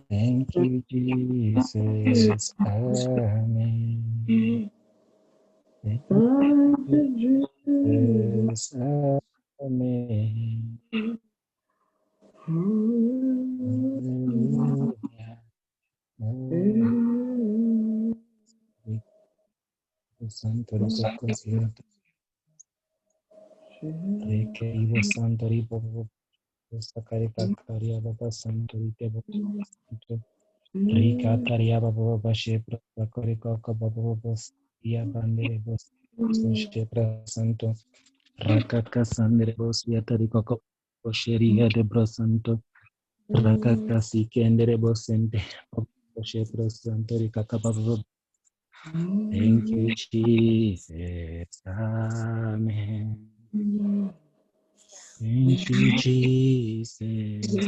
Thank you, Jesus. Amen. Thank you, Jesus. Amen. Hallelujah. Santo Rico Cosiata. Requerivo Santo Rico. Sacarita Caria Baba Santo Rico. Rica Taria Baba Shepra. Corico Cababos. Ia Bandere Bos. Shepra Santo. Rakaka Sandere Bos. Yatarico. Osheria de Brosanto. Rakaka Sikendere Bosente. Shepra Santo Rica Cababo. Thank you, Jesus. Amen. Thank you, Jesus.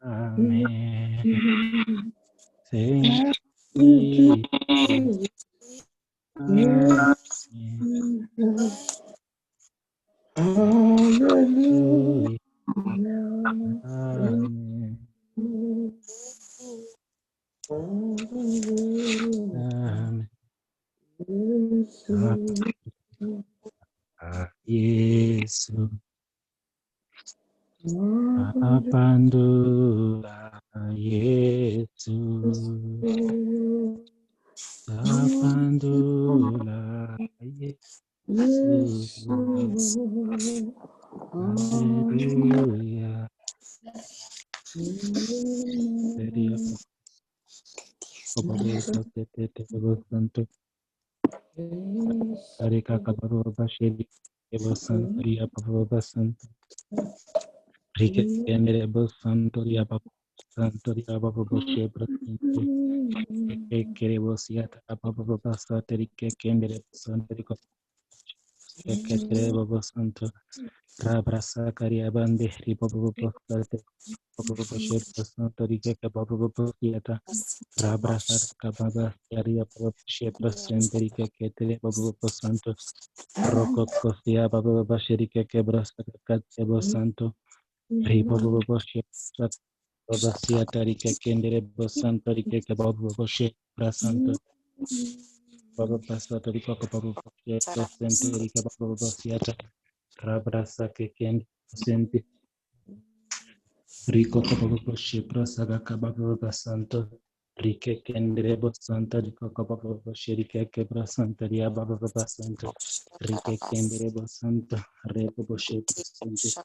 Amen. Thank you, Jesus. Amen. Hallelujah. Amen. Amen. Yesu apandula Yesu apandula Yesu. Hallelujah. Santo Arika Kabaru Bashiri Evosan Ria Papa Santo Rike Enere Santoria Papa Santoria Papa Boshe Brasinte Kerevosiata Papa Saterike Kendere Santorico Ketere Baba Santo Rabrasa Caria Bande Ripopo Sate Papa Boshe Santorike Papa Bosiata Rabrasa Cababa Yaria Papa Boshe Brasenterique Ketere Papa Santo Roko Kosia Baba Bashirike Kebrasa Katebo Santo Ribo Boshi Baba Siatarike Kendere Bosantarike Babu Boshi Brasanto Baba Basatarika Babu Boshi Brasenterika Babu Bosiata Rabrasa Kend Senti Rico Babu Boshi Brasaga Babu Basanto Rike Kendere Bosanta Rico Babu Boshi Rike Brasantaria Babu Basanto Rike Kendere Bosanta Rebo Boshi Brasente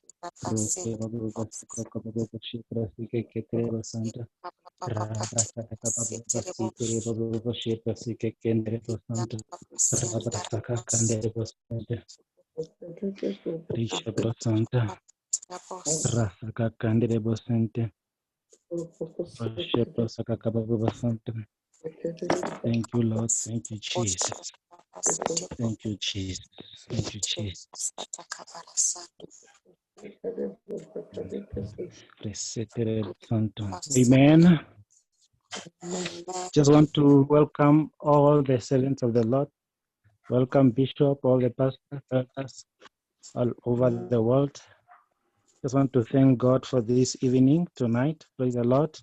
Roke Babu Babu Boshi Brasike Ketere Santa Rabrasa Babu Basi Kere Babu Boshi Brasike Kendere Bosanta Rabrasa Kandere Bosanta Risha Brasanta Rasa Kandere Bosante Boshi Brasaka Babu Basanta. Thank you, Lord. Thank you, Jesus. Thank you, Jesus. Thank you, Jesus. Amen. Just want to welcome all the servants of the Lord. Welcome Bishop, all the pastors all over the world. Just want to thank God for this evening tonight. Praise the Lord.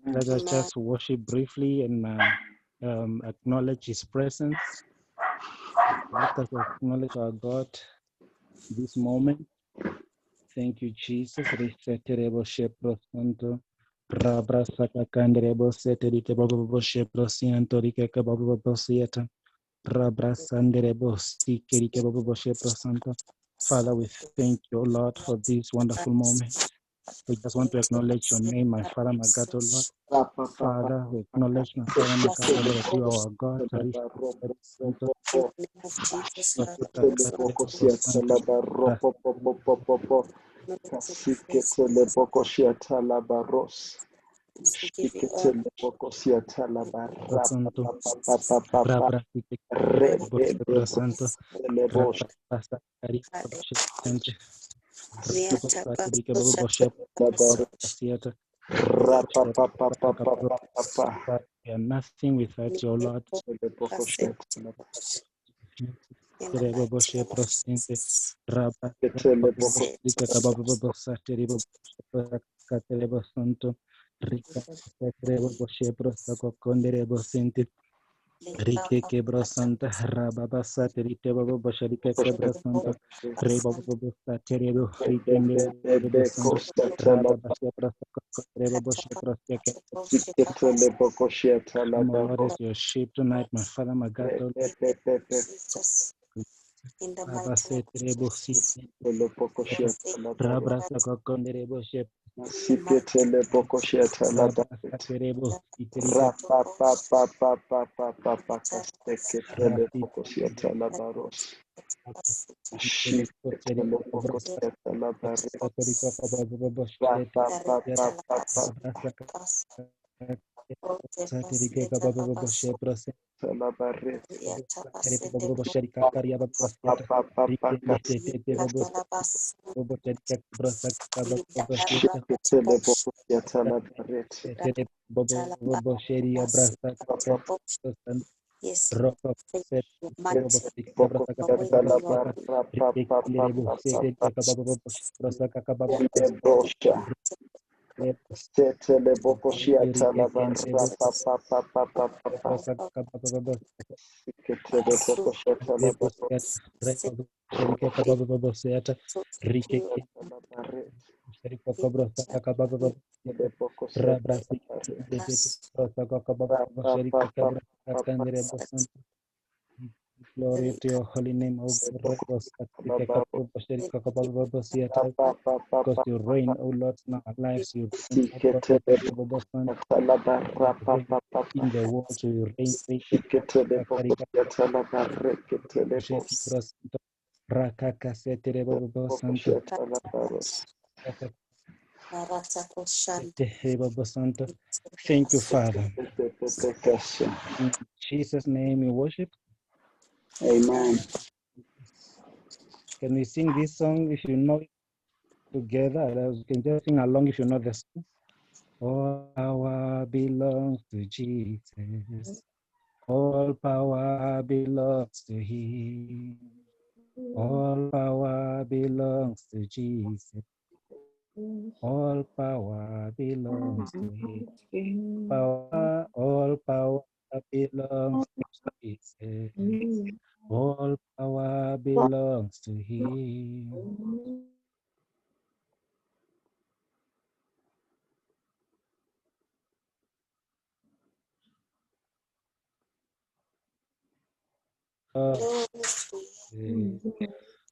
Let us just worship briefly and acknowledge His presence. Let us acknowledge our God this moment. Thank you, Jesus. Reseterebo shepro santo. Rabra saka kanderebo seterike bobo shepro sianto rike bobo sieta. Rabra sanderebo sikerike bobo shepro santo. Father, we thank you, Lord, for this wonderful moment. We just want to acknowledge your name, my Father, my God, oh Lord. Father, we acknowledge my Father, my God, oh Lord, you are our God. Santo, Rabra, Santo, Rabra, we are nothing without your Lord. Rike Kebro Santa Rababa Saterite Baba Basharika Kebro Santa Reba Baba Saterebo Rikende Santo Rababa Shepra Reba Boshepra Come, O Lord, as your sheep tonight, my Father, my God, Lord. In the Rabba mighty name Saterebo Rabra Sakokonderebo Shep Rabba Saterebo Yes, Rock set Glory to your holy name, O God. Because you reign, O Lord, in our lives. You reign, O God, in the world. You reign. Thank you, Father. In Jesus' name we worship. Amen. Can we sing this song if you know it together? You can just sing along if you know the song. All power belongs to Jesus. All power belongs to Him. All power belongs to Jesus. All power belongs to Him. All power belongs to Jesus. All power belongs to Him.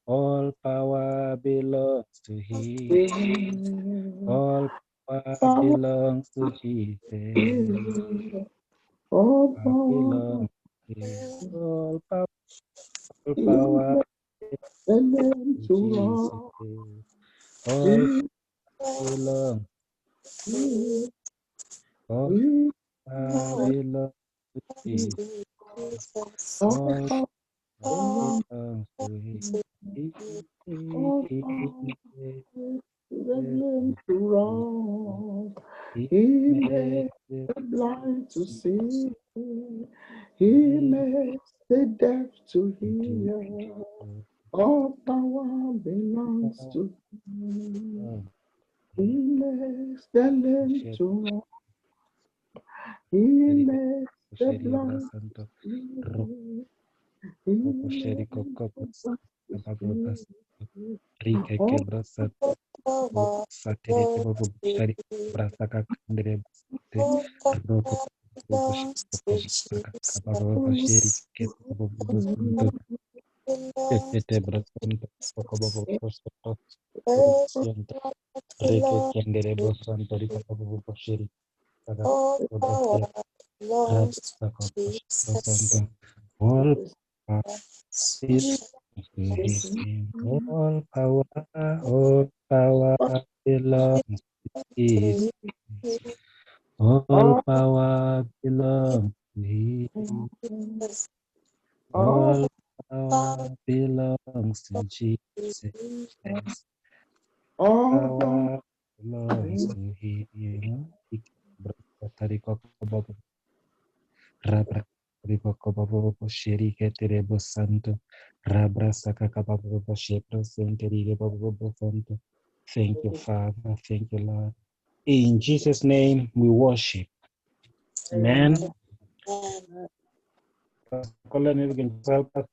All power belongs to Him. All power belongs to Jesus. All Belongs to Him. All power belongs to Jesus. All belongs. All power belongs to Jesus. All belongs to Him. He makes the blind to see. He makes the deaf to hear. All power belongs to Him. He makes the lame to walk. He makes the blind to see. He makes Rike kebrasa satire bobo shari brasa kakandre roko bobo shaka kababo shiri ke bobo sunto tete brasa bobo bobo soto siento rike kendere bobo santo rika bobo shiri kaga bobo brasa bobo santo all power belongs to Jesus. All power belongs to Him. All power belongs to Jesus. All Power belongs to Him. Rabra Ribokobobo Sherike Terebo Santo Rabra Sakakababo Shepro Senterige Bobo Santo. Thank you, Father. Thank you, Lord. In Jesus' name we worship. Amen. Colin, you can help us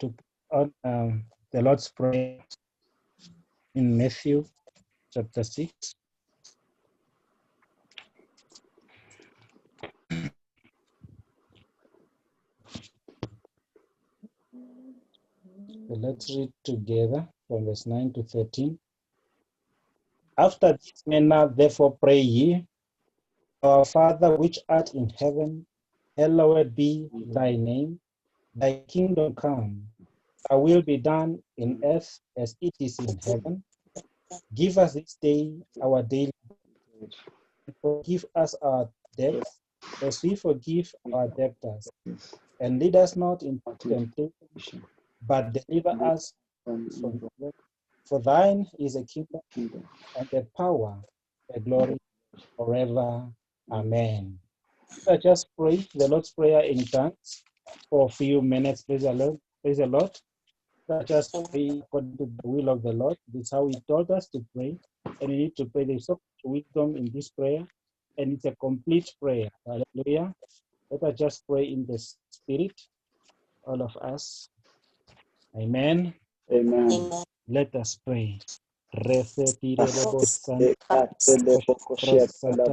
to the Lord's Prayer in Matthew chapter 6. So let's read together from verse 9 to 13. After this manner, therefore, pray ye, Our Father which art in heaven, hallowed be thy name. Thy kingdom come, thy will be done in earth as it is in heaven. Give us this day our daily bread. Forgive us our debts as we forgive our debtors. And lead us not into temptation, but deliver us from evil. For thine is the kingdom and the power, the glory forever. Amen. So just pray the Lord's Prayer in tongues for a few minutes. Praise the Lord. Praise the Lord. So just pray according to the will of the Lord. This is how He told us to pray. And we need to pray. There's so much wisdom in this prayer. And it's a complete prayer. Hallelujah. Let us just pray in the Spirit, all of us. Amen. Amen. Let us pray. Resetire bobo san rabra santo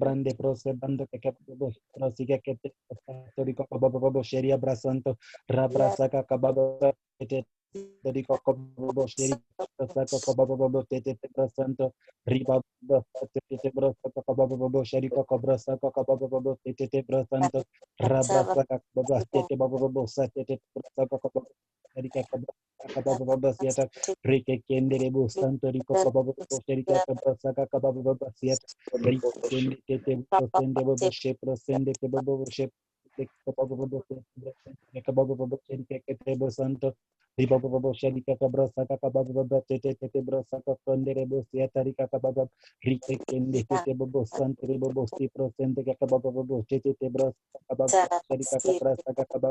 Brande prosebando que prosiga que torico bobo sheria brasanto rabrasaka kababo torico bobo sheria brasaka kababo tete brasanto riba tete brasaka kababo sheria brasaka kababo tete brasanto rabrasaka kababo tete bobo tete brasaka kababo sheria kababo siata rike kendere busanto rico kababo sheria brasaka kababo siata Prosende bobo she prosende ke bobo she ke bobo bobo ke bobo santo riba baba sharika kabrasa kakaba baba tete brasa kakondere bosia tarika kababa rike kende tete bobo santere bobo si prosente kakaba baba tete brasa kakaba sharika kabrasa kakaba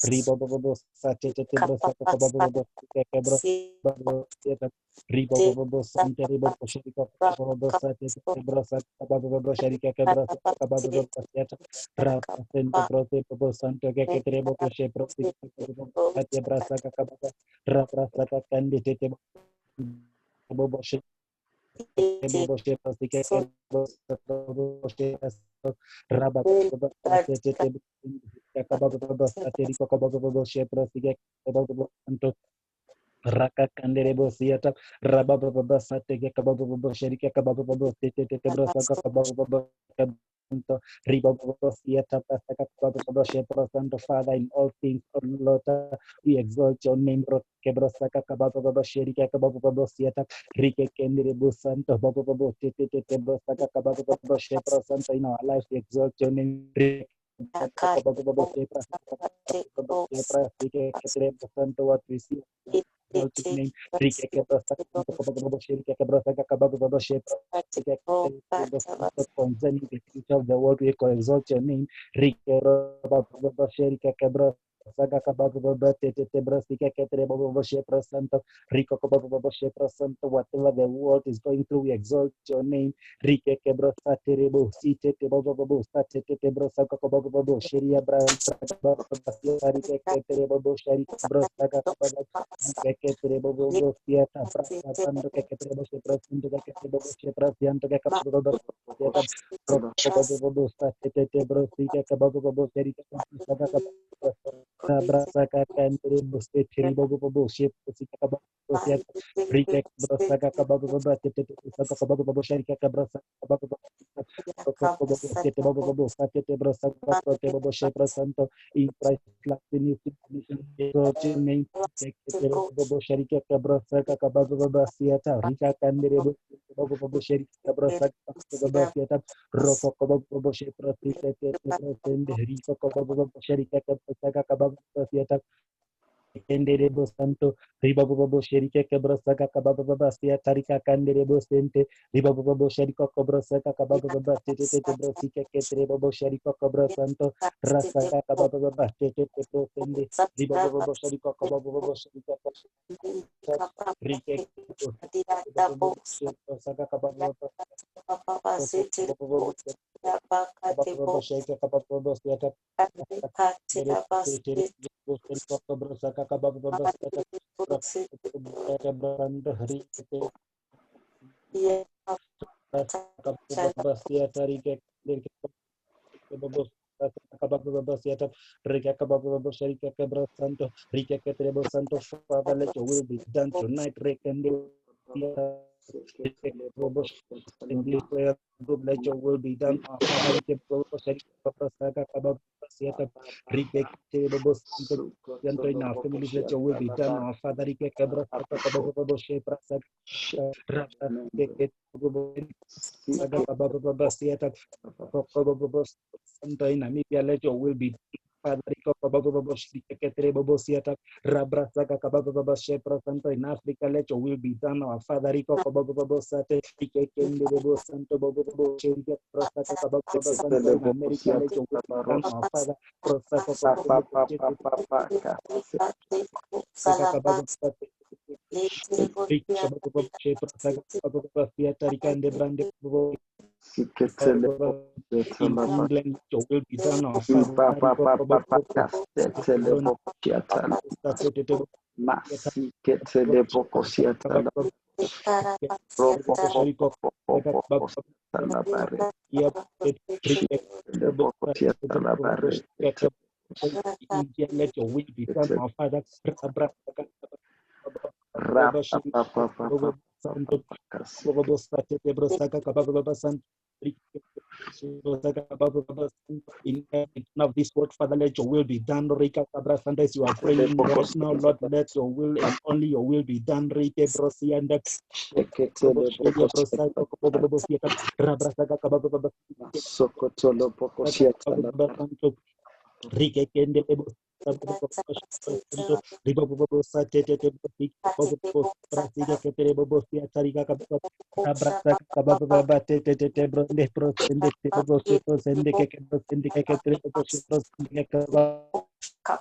riba baba sa tete brasa kakaba baba kakaba baba riba baba santere bobo sharika kakaba baba sa tete brasa kakaba baba sharika kabrasa kakaba baba siata rapa sente prote bobo santo keketre bobo she prote Katya brasa kakaba raprasa kakandi tete bobo she pasti keke bobo she raba bobo tete kakaba bobo sateri kakaba bobo she pasti keke bobo santo Raka kandere bosiata raba baba sate ke kaba baba sherika kaba baba tete brasa kaba baba kanto riba baba siata pasta kaba baba shepra santo Father in all things oh Lord we exalt your name bro ke brasa kaba baba sherika kaba baba siata rike kandere bosanto baba baba tete brasa kaba baba shepra santo in our life we exalt your name kaba baba shepra what we see name concerning the future of the world, we exalt your name. Saga kababa tete brasika ketere bobo shepra santo rico kababa shepra santo whatever the world is going through we exalt your name rike kebrasa terebo site te bobo sate te brosa kababa bobo sheria brasa kababa rike ketere bobo shari brasa kababa ketere bobo siata brasa santo ketere bobo shepra santo ketere bobo shepra santo kababa siata bobo sate te brosika kababa bobo sheri kababa Brasa kakan terus teri bobo bobo ship sika kabab siat rike brasa kabab bobo tete saka kabab bobo sharika brasa kabab bobo tete bobo tete brasa kabab bobo ship santo in Christ like the new name tete bobo sharika brasa kabab bobo siata rika kan bobo bobo sharika brasa kabab siata roko kabab bobo ship tete tete rika kabab bobo sharika brasa kabab siata Kendere bosanto riba bobo sherike kebrasaka kababa baba sia tarika kandere bosente riba bobo sheriko kobrasaka kababa baba tete brosike ketre bobo sheriko kobrasanto rasaka kababa baba tete brosende riba bobo sheriko kababa baba sheriko rike bobo sheriko kababa baba kababa sherike kababa baba sia Father, let your will be done tonight. In this prayer group, let your will be done. Father, let your will in our families, let your will be done. Our Father, in Namibia, let your will be done. Father, in Africa, let your will be done. Our Father, in America, let your will be done. Our Father, in England, your will be done. Our Father, let your will be done, our Father. In of this word, Father, let your will be done. As you are praying right now, Lord, let your will and only your will be done. Rike kende lebo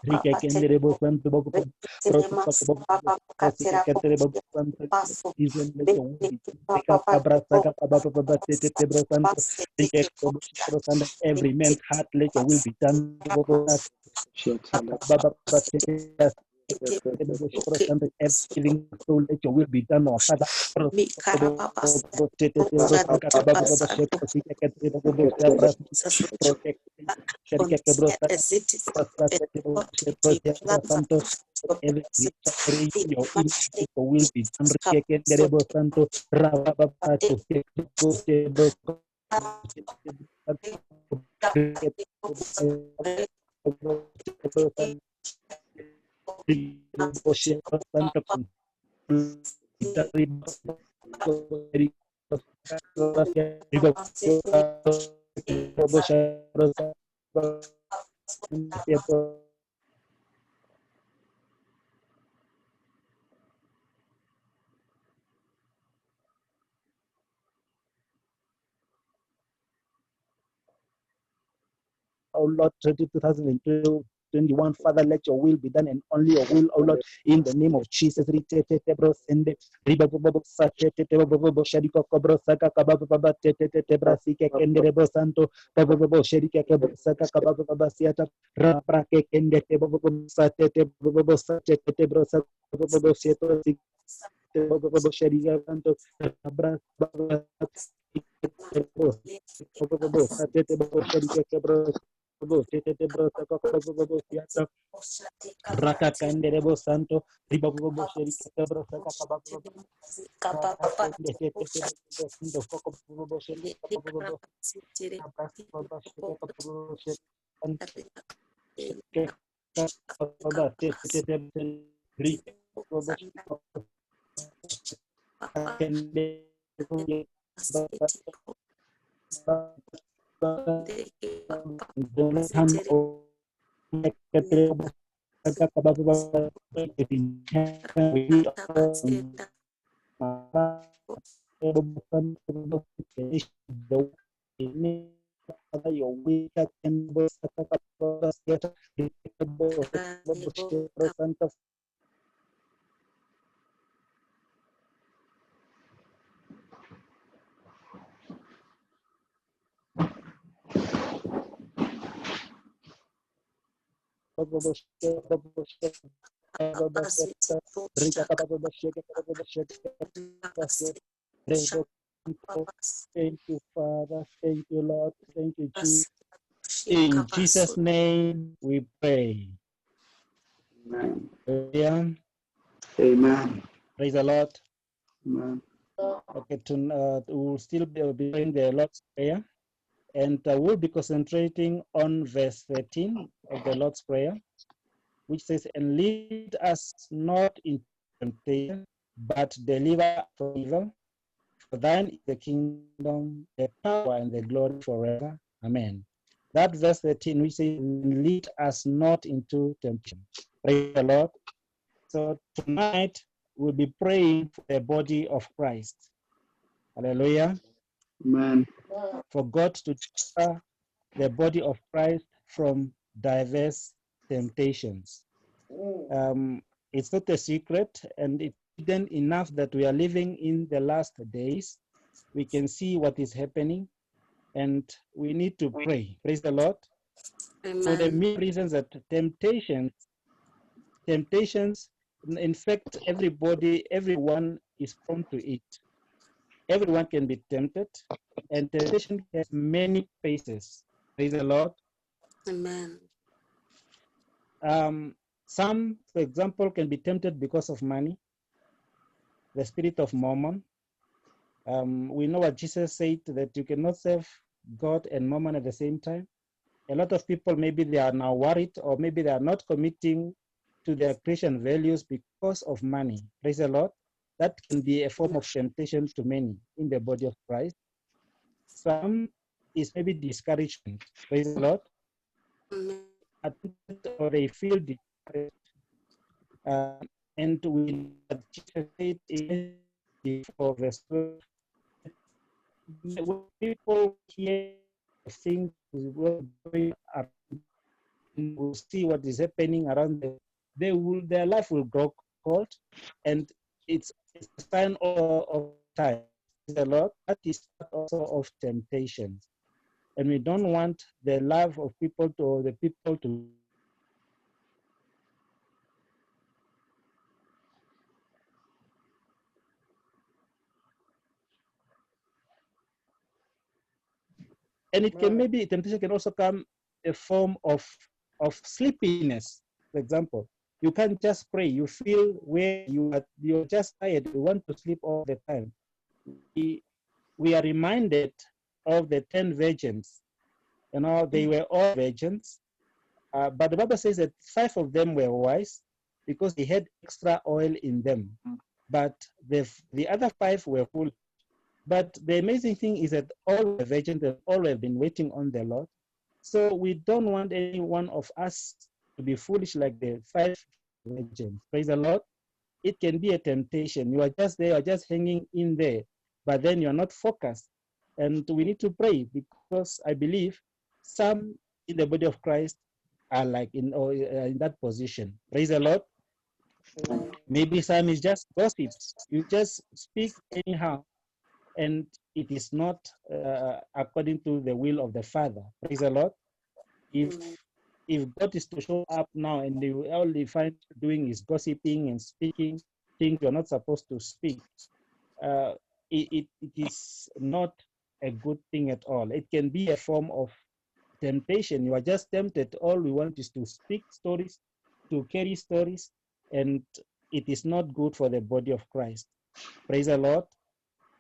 Rike kendere bosanto boko even let your will be done. Every man's heart, let your will be done. Everything soul, let your will be done, our Father. Every your will be done. Santo Rababato oh Lord, 2021, Father, let your will be done and only your will, oh Lord, in the name of Jesus. Rakakanderebo Santo, Ribabobo Sherika your way Thank you, Father. Thank you, Lord. Thank you, Jesus. In Jesus' name we pray. Amen. Yeah. Amen. Praise the Lord. Amen. Okay, we'll still be doing the Lord's Prayer, and we'll be concentrating on verse 13 of the Lord's Prayer, which says, "And lead us not into temptation, but deliver us from evil. For thine is the kingdom, the power, and the glory forever. Amen." That verse 13, which says, "Lead us not into temptation." Praise the Lord. So tonight we'll be praying for the body of Christ. Hallelujah. Amen. For God to deliver the body of Christ from diverse temptations. It's not a secret, and it's evident enough that we are living in the last days. We can see what is happening, and we need to pray. Praise the Lord. Amen. For the mere reasons that temptations, in fact, everyone is prone to it. Everyone can be tempted, and temptation has many faces. Praise the Lord. Amen. Some, for example, can be tempted because of money, the spirit of mammon. We know what Jesus said, that you cannot serve God and mammon at the same time. A lot of people, maybe they are now worried, or maybe they are not committing to their Christian values because of money. Praise the Lord. That can be a form of temptation to many in the body of Christ. Some is maybe discouragement. Praise the Lord. or they feel discouraged. And we, Jesus said in verse 12, when people hear things going around, will see what is happening around them, their life will grow cold, and it's a sign of time. A lot that is also of temptations, and we don't want the life of people to, or the people to. And it can, maybe temptation can also come a form of sleepiness. For example, you can't just pray. You feel where you're just tired. You want to sleep all the time. We are reminded of the 10 virgins. You know, they were all virgins, but the Bible says that 5 of them were wise because they had extra oil in them. But the other 5 were foolish. But the amazing thing is that all were virgins and all have been waiting on the Lord. So we don't want any one of us to be foolish like the 5 virgins. Praise the Lord. It can be a temptation. You are just there, you are just hanging in there, but then you are not focused. And we need to pray, because I believe some in the body of Christ are like in that position. Praise the Lord. Maybe some is just gossips. You just speak anyhow, and it is not according to the will of the Father. Praise the Lord. If God is to show up now and all they find doing is gossiping and speaking things you're not supposed to speak, it is not a good thing at all. It can be a form of temptation. You are just tempted. All we want is to speak stories, to carry stories, and it is not good for the body of Christ. Praise the Lord.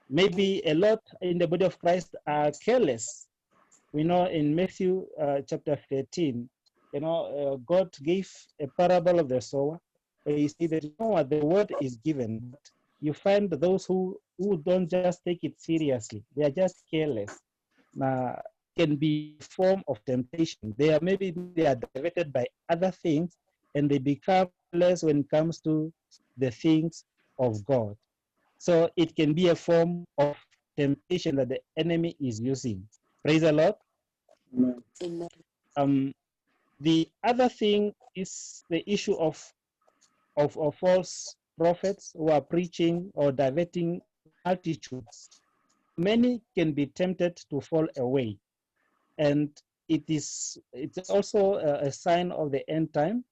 Maybe a lot in the body of Christ are careless. We know in Matthew chapter 13, you know, God gave a parable of the sower. You see that, you know what, the word is given. But you find those who don't just take it seriously. They are just careless. Can be a form of temptation. They are diverted by other things, and they become less when it comes to the things of God. So it can be a form of temptation that the enemy is using. Praise the Lord. Amen. The other thing is the issue of false prophets who are preaching or diverting multitudes. Many can be tempted to fall away, and it's also a sign of the end time.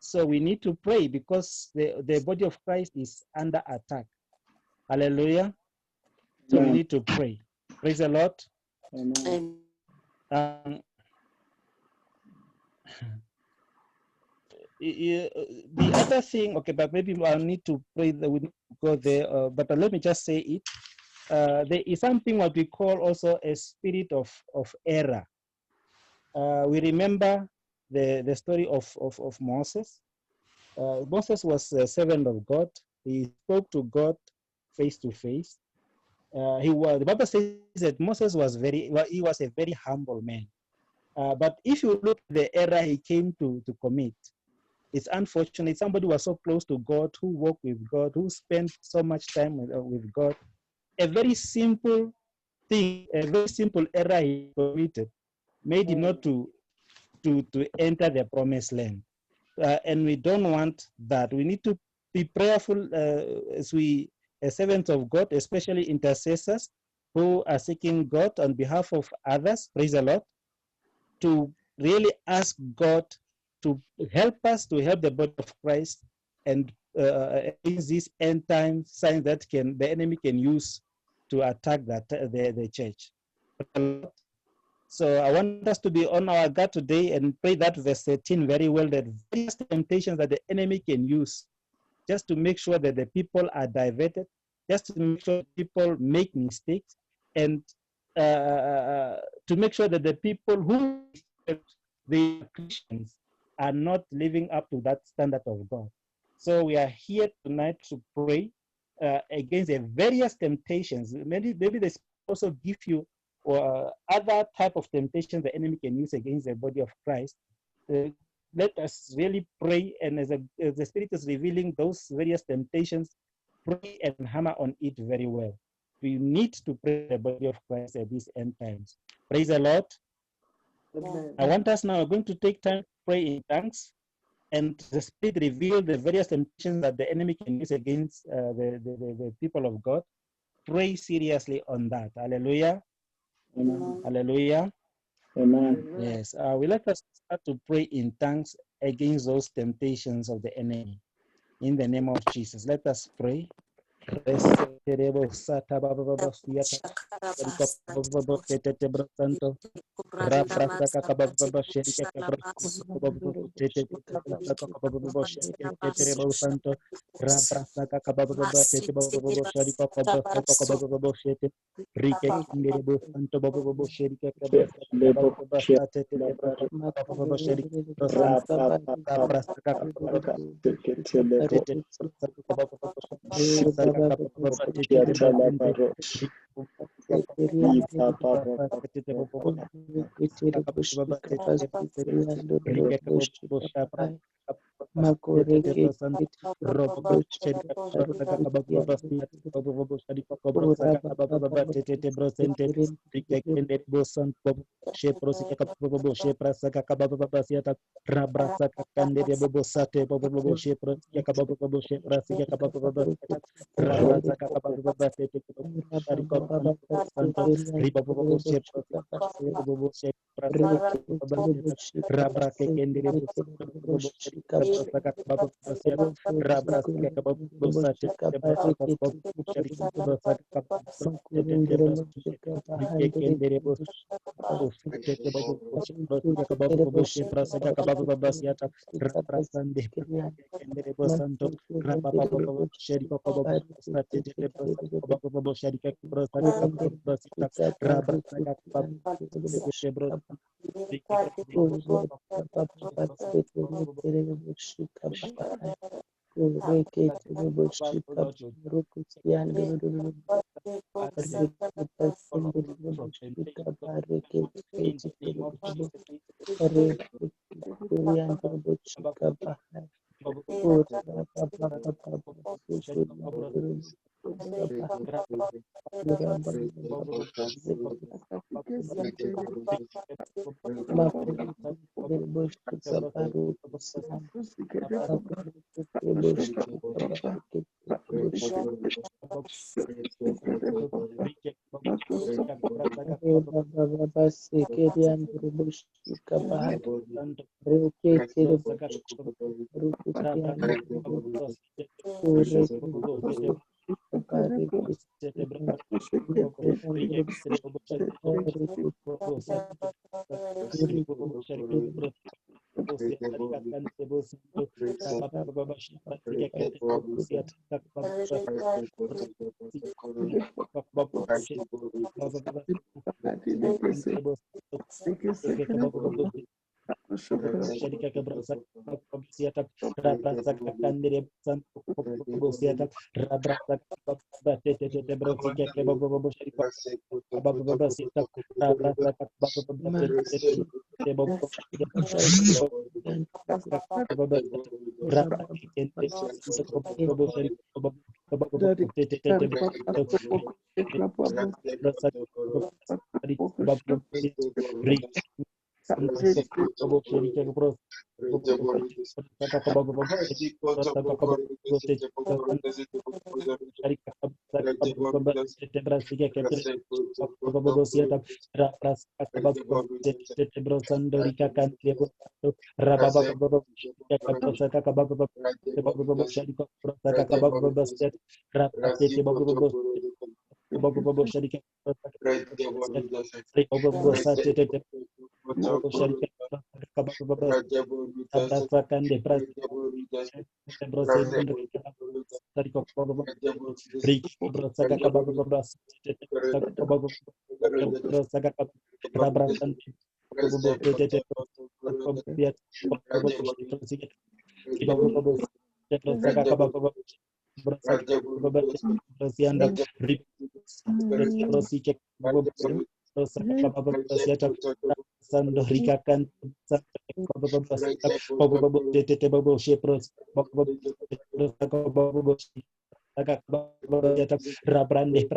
So we need to pray, because the body of Christ is under attack. Hallelujah. So we need to pray. Praise the Lord. Amen. The other thing, okay, but maybe I need to pray that we need to go there, but let me just say it. There is something what we call also a spirit of error. We remember the story of Moses. Moses was a servant of God. He spoke to God face to face. The Bible says that Moses was he was a very humble man. But if you look at the error he came to commit, it's unfortunate. Somebody was so close to God, who walked with God, who spent so much time with God. A very simple thing, a very simple error he committed, made him not to enter the promised land. And we don't want that. We need to be prayerful as servants of God, especially intercessors who are seeking God on behalf of others, praise the Lord, to really ask God to help us, to help the body of Christ, and against these end time signs that the enemy can use to attack the church. So I want us to be on our guard today and pray that verse 13 very well, that various temptations that the enemy can use just to make sure that the people are diverted, just to make sure people make mistakes, and to make sure that the people who the Christians are not living up to that standard of God. So we are here tonight to pray against the various temptations. Maybe they also give you other type of temptations the enemy can use against the body of Christ. let us really pray, and as the Spirit is revealing those various temptations, pray and hammer on it very well. We need to pray the body of Christ at these end times. Praise the Lord. I want us now, we're going to take time to pray in tongues, and the Spirit reveal the various temptations that the enemy can use against the people of God. Pray seriously on that. Hallelujah. Amen. Hallelujah. Amen. Yes. We let us start to pray in tongues against those temptations of the enemy. In the name of Jesus, let us pray. Rabrasa kakababa sherika kabrasa kababa tete kababa sherika tete baba santo rabrasa kakababa tete baba sherika kababa shete rike kindere baba santo baba sherika kabrasa kababa tete baba sherika santo rabrasa kakababa tete kababa tete Sandorika kan Rabrande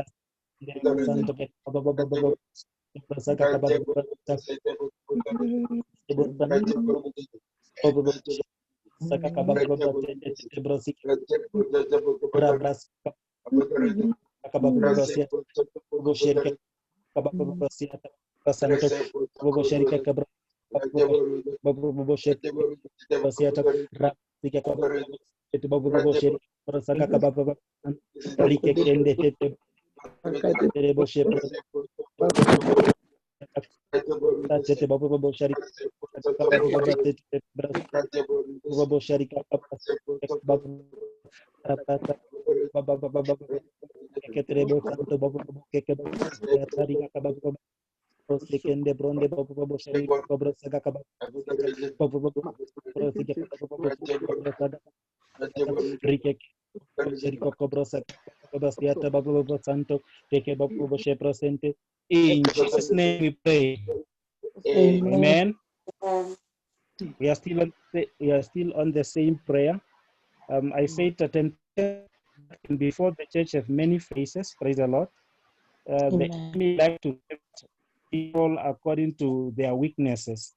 in Jesus' name we pray. Amen. We are still on the same prayer. I said that before the church have many faces. Praise the Lord. The enemy like to tempt people according to their weaknesses.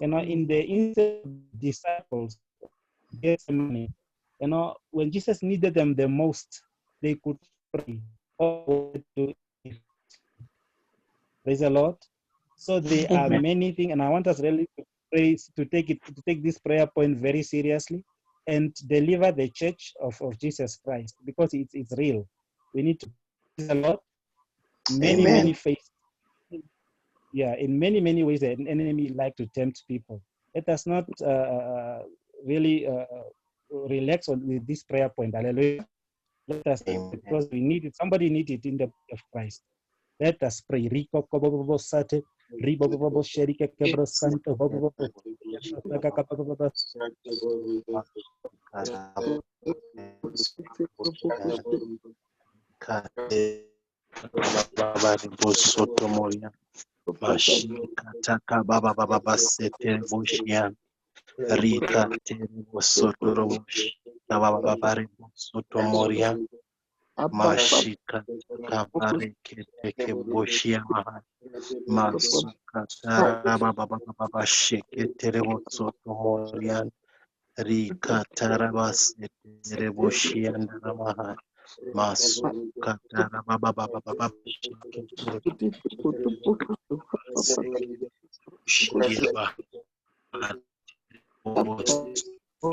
In the instance of disciples, Gethsemane, when Jesus needed them the most, they could pray. Praise the Lord. So there are many things, and I want us really to pray, to take this prayer point very seriously and deliver the church of Jesus Christ, because it's real. We need to praise the Lord. Many faces. Yeah, in many ways, the enemy like to tempt people. Let us not really relax with this prayer point. Hallelujah. Let us, because we need it. Somebody needs it in the body of Christ. Let us pray. Rico Kobobo Sate, Ribobo Sherika Kebro Santo, Bobo Mashika baba baba sete boshian rika tere sotoro baba baba soto moria mashika kabare kete boshia masuka baba baba shike tere soto moria rika taraba sete boshian ramaha masuka baba baba shike Shiba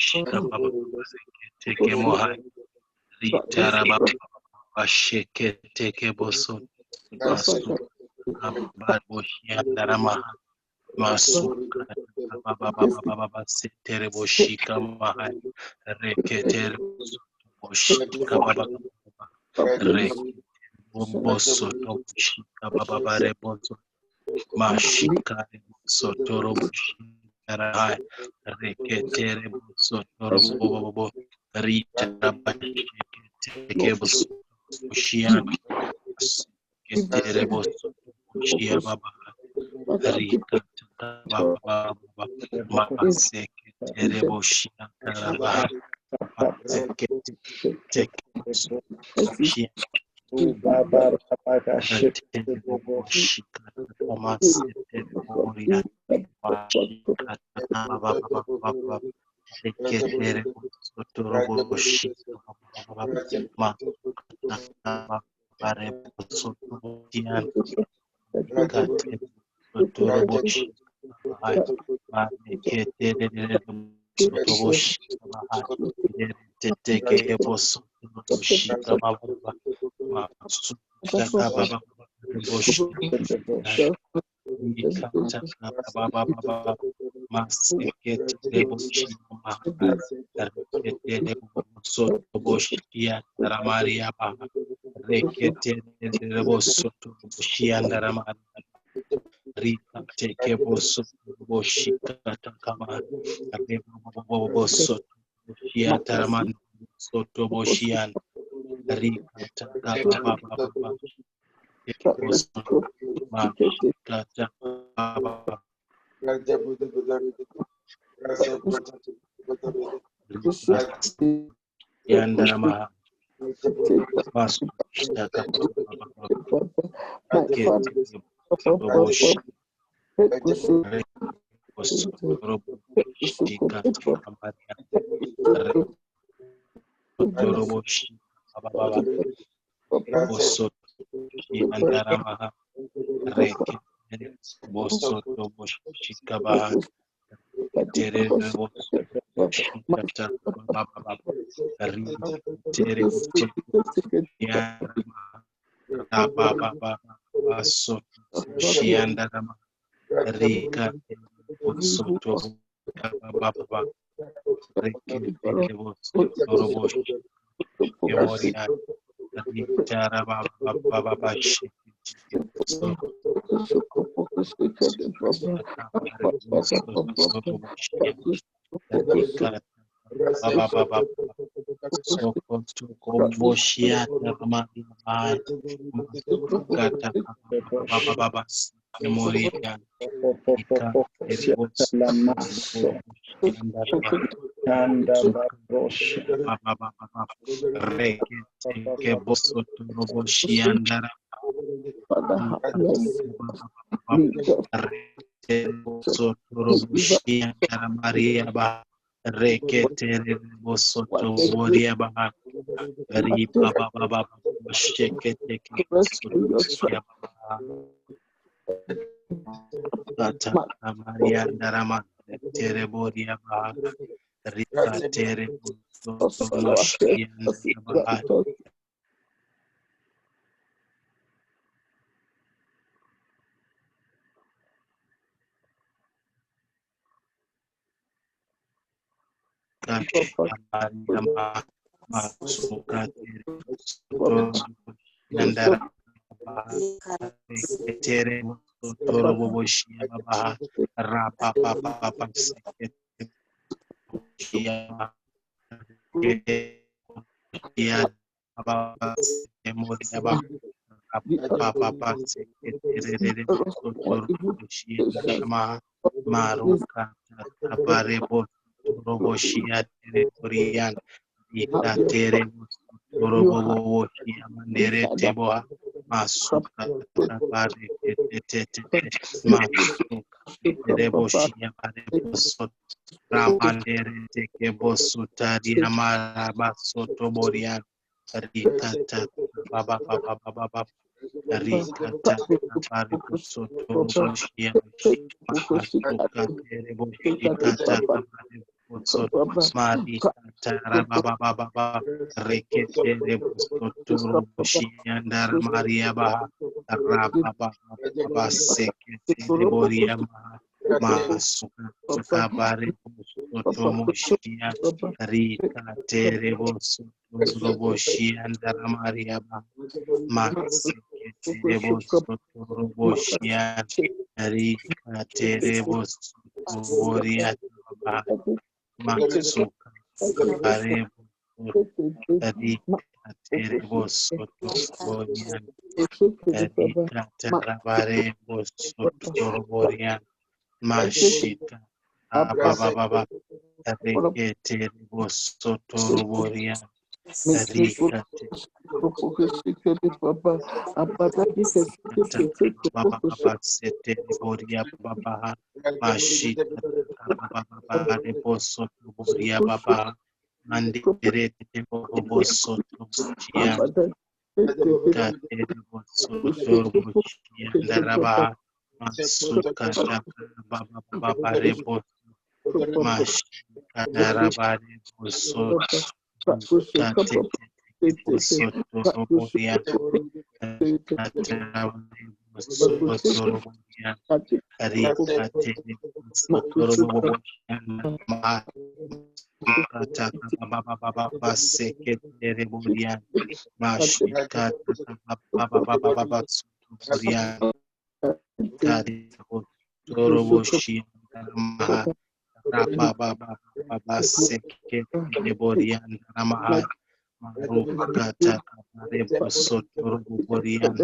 Shika Baba Teke Mohai Ritara Baba Sheke Teke Boso Masu Boshianda Ramaha Masu Baba Setere Boshika Mahai Reketer Boshika Baba Rek Boso Boshika Baba Reboso Mashika Sotoro Boshika Reketere Sotoro Bobo Rita Bashike Boshian Ketere Boshia Baba Rika Baba Maseke Tere Boshia Baba Take Boshia Baba Rika teke boso boshikata kama boso shiataraman soto boshian Rika taka baba teke boso Mashikata Yandara Maha Masu Shaka Roboshi Roboshi Baba Boso Yandara Maha Reke Boso Roboshi Kabaha Tere Boso Shikata Baba Tere Boso Yandara Baba Baso Shiandara Rika Boso Baba Reke Boso Roboshi Memoria Ritara Baba Bashi Baba Boshia Baba Memoria Maria Reketere bosoto boria baba ri baba baba shekete ya baba ata Maria darama tere boria baba rikatere bosoto moshia baba Masukate Nandara Tere Toro Boshia Baba Rapa Papa Sekia Baba Emoria Papa Seketere Toro Boshia Maruka Kapare Roboshia Teritorian Ikatere Robo Yamanere Teboa Masuka Tapare Masuka Reboshia Parebosot Ramandere Teke Bosutari Amara Basoto Borian Rikata Baba Rikata Paribosoto Roboshia Masuka Reboshikata Mari Tara Baba Rekete Rebusturu Shiandar Maria Baha Rababa Sekete Boria Masuka Kabare Bustomo Shia Rika Terebusturu Shiandar Maria Baha Masekete Rebusturu Boshia Rika Terebusturu Boria Masuka Karebo Rika Terebo Soto Borian Rika Terabarebo Soto Borian Mashika Baba Rike Terebo Soto Borian Rika Baba Sete Boria Baba Mashika Baba Rebo Soto Boria Baba Mandere Bosoto Chia Katere Bosoto Chia Daraba Masuka Baba Rebo Mash Kadaraba Bosoto Kate Bosoto Boria Kataraba Bosoto Boria Rikate Bosoto Boria Baba Sekete Borian Mashika Baba Suturian Kadi Toroboshi Maha Rapa Baba Sekete Borian Maha Marukata Rebo Sotoro Borian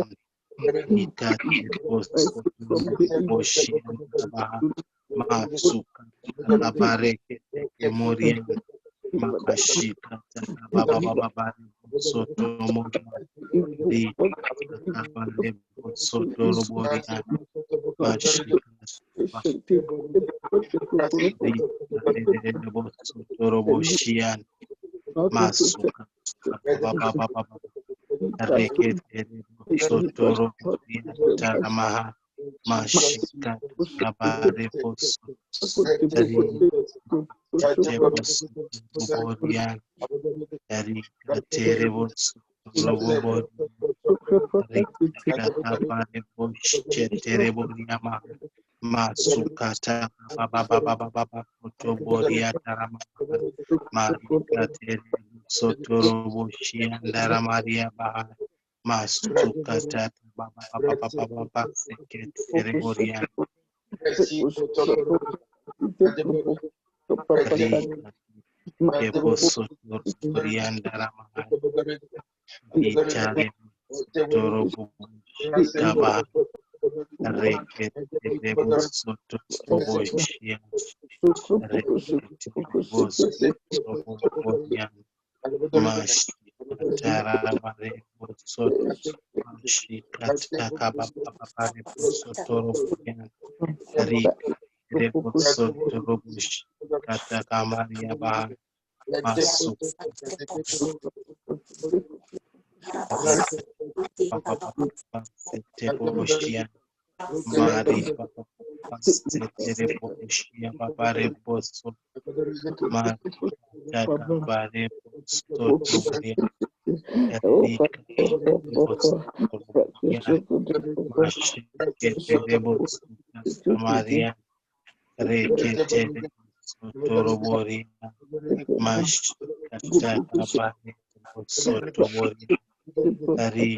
ikate boshi baha masuka tabareke emorian makashika baba soto moria di tabale soto roboria mashika di soto roboshian masuka baba rekete soto roboria taramaha mashika tabare poso dari tebos roborian dari katerebos robobor rikata pare poshe tereboria masukata baba otoboria tarama marika terebos otoroboshia ndaramaria baha masukata baba seketereboria rikata ndaramaha itare torobo daba rekete bosoto boshia rekete bosoto mashi tarabare bosoto mashi katakaba babare bosoto roboyan rekete bosoto roboshi katakamaria baha masu sete boshia mari sete boshia babare bosoto mari katakabare bosoto roboyan Maria rekete sotorobori mash katakabane sotorobori ari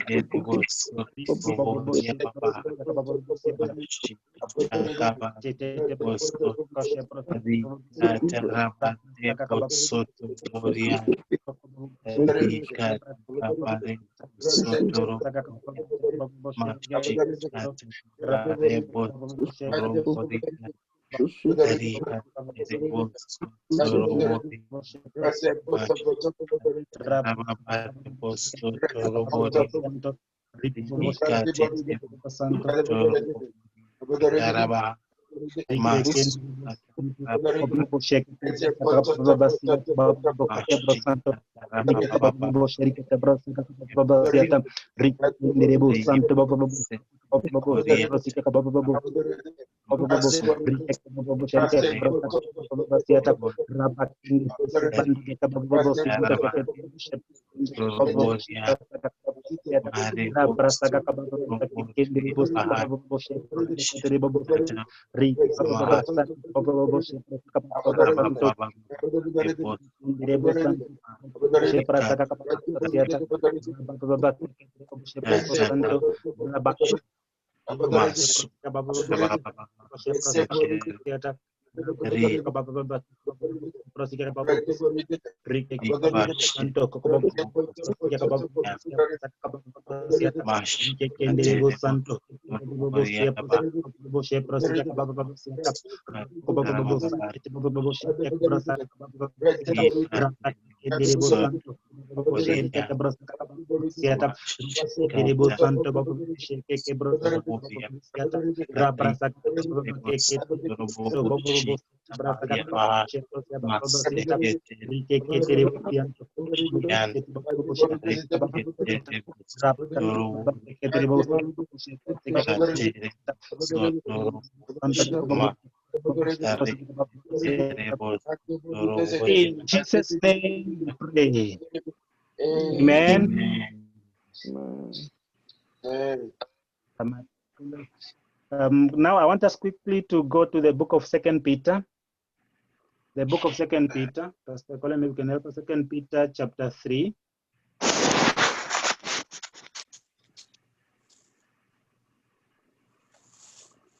ketebo sotorobori papa mash katakabane sotorobori katakabane sotorobori ari katakabane sotorobori mash katakabane sotorobori dari ketebo sotorobori In Jesus' name we pray. Amen. Now I want us quickly to go to the book of 2 Peter. The book of 2 Peter. Pastor Colin, you can help us. 2 Peter chapter 3.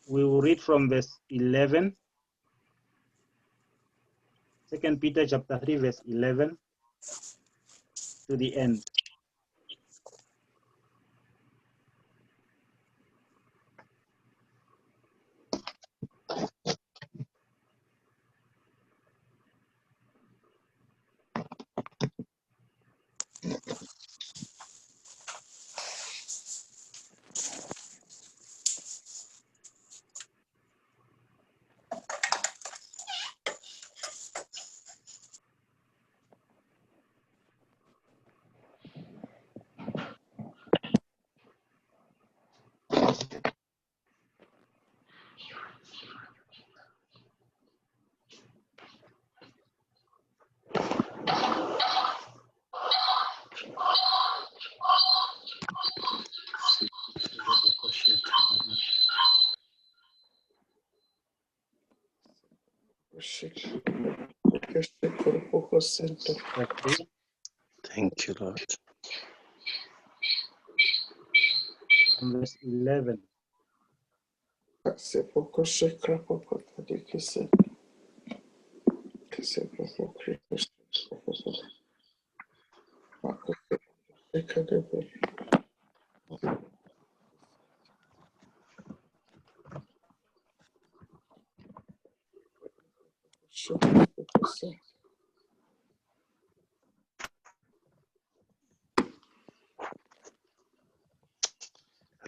We will read from verse 11. 2 Peter chapter 3, verse 11 to the end. Thank you, Lord. From verse 11.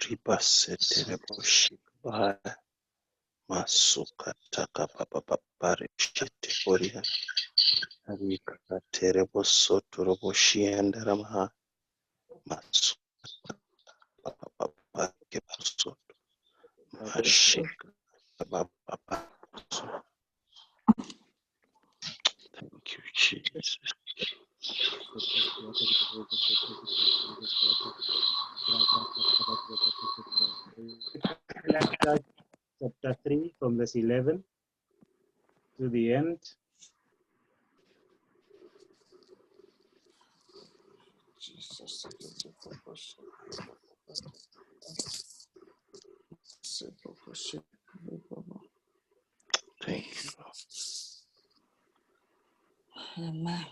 Ribaseterebo shikba masuka taka papa papari shete koria rika terebo sotorobo shiandarama masuka papa papa kepasoto mashika papa. Thank you, Jesus. Chapter 3 from verse 11 to the end. Thank you, Lord. Amen.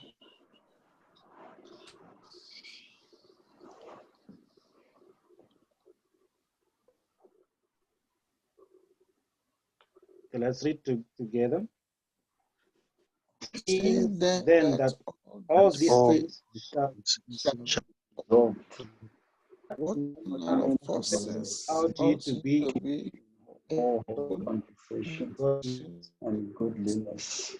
Okay, let's read together. Then Then that all these all things shall what none of us says out ye to ought be to be all able confession godly and godliness.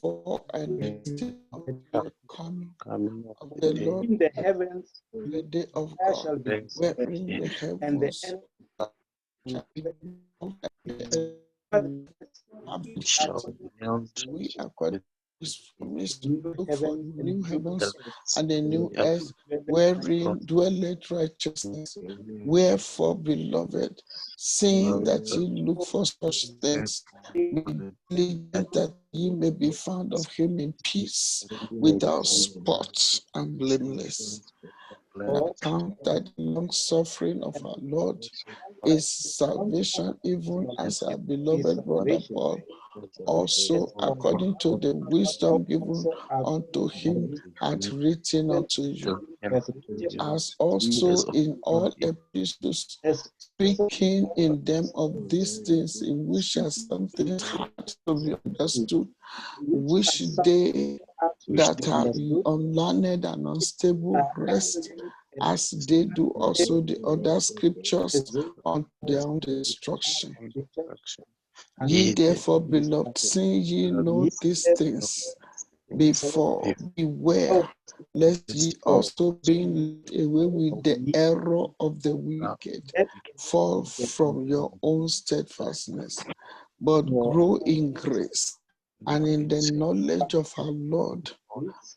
for and of the coming coming of of the the day. Lord, in the heavens. the day of There God, shall be Praise wherein Him. the and the heavens end shall be moved and the earth Shall be nailed we with according to His promise new look for heaven the and new new heavens heavens and the new and earth wherein dwelleth righteousness. Wherefore, beloved, seeing that ye look for such things, be diligent that ye may be found of him in peace, without spot and blameless. And account that the long suffering of our Lord is salvation, even as our beloved brother Paul also, according to the wisdom given unto him, hath written unto you, as also in all epistles, speaking in them of these things, in which are some things hard to be understood, which they that are unlearned and unstable rest, as they do also the other scriptures unto their own destruction. Ye therefore, beloved, seeing ye know these things before, beware lest ye also, being led away with the error of the wicked, fall from your own steadfastness, but grow in grace and in the knowledge of our Lord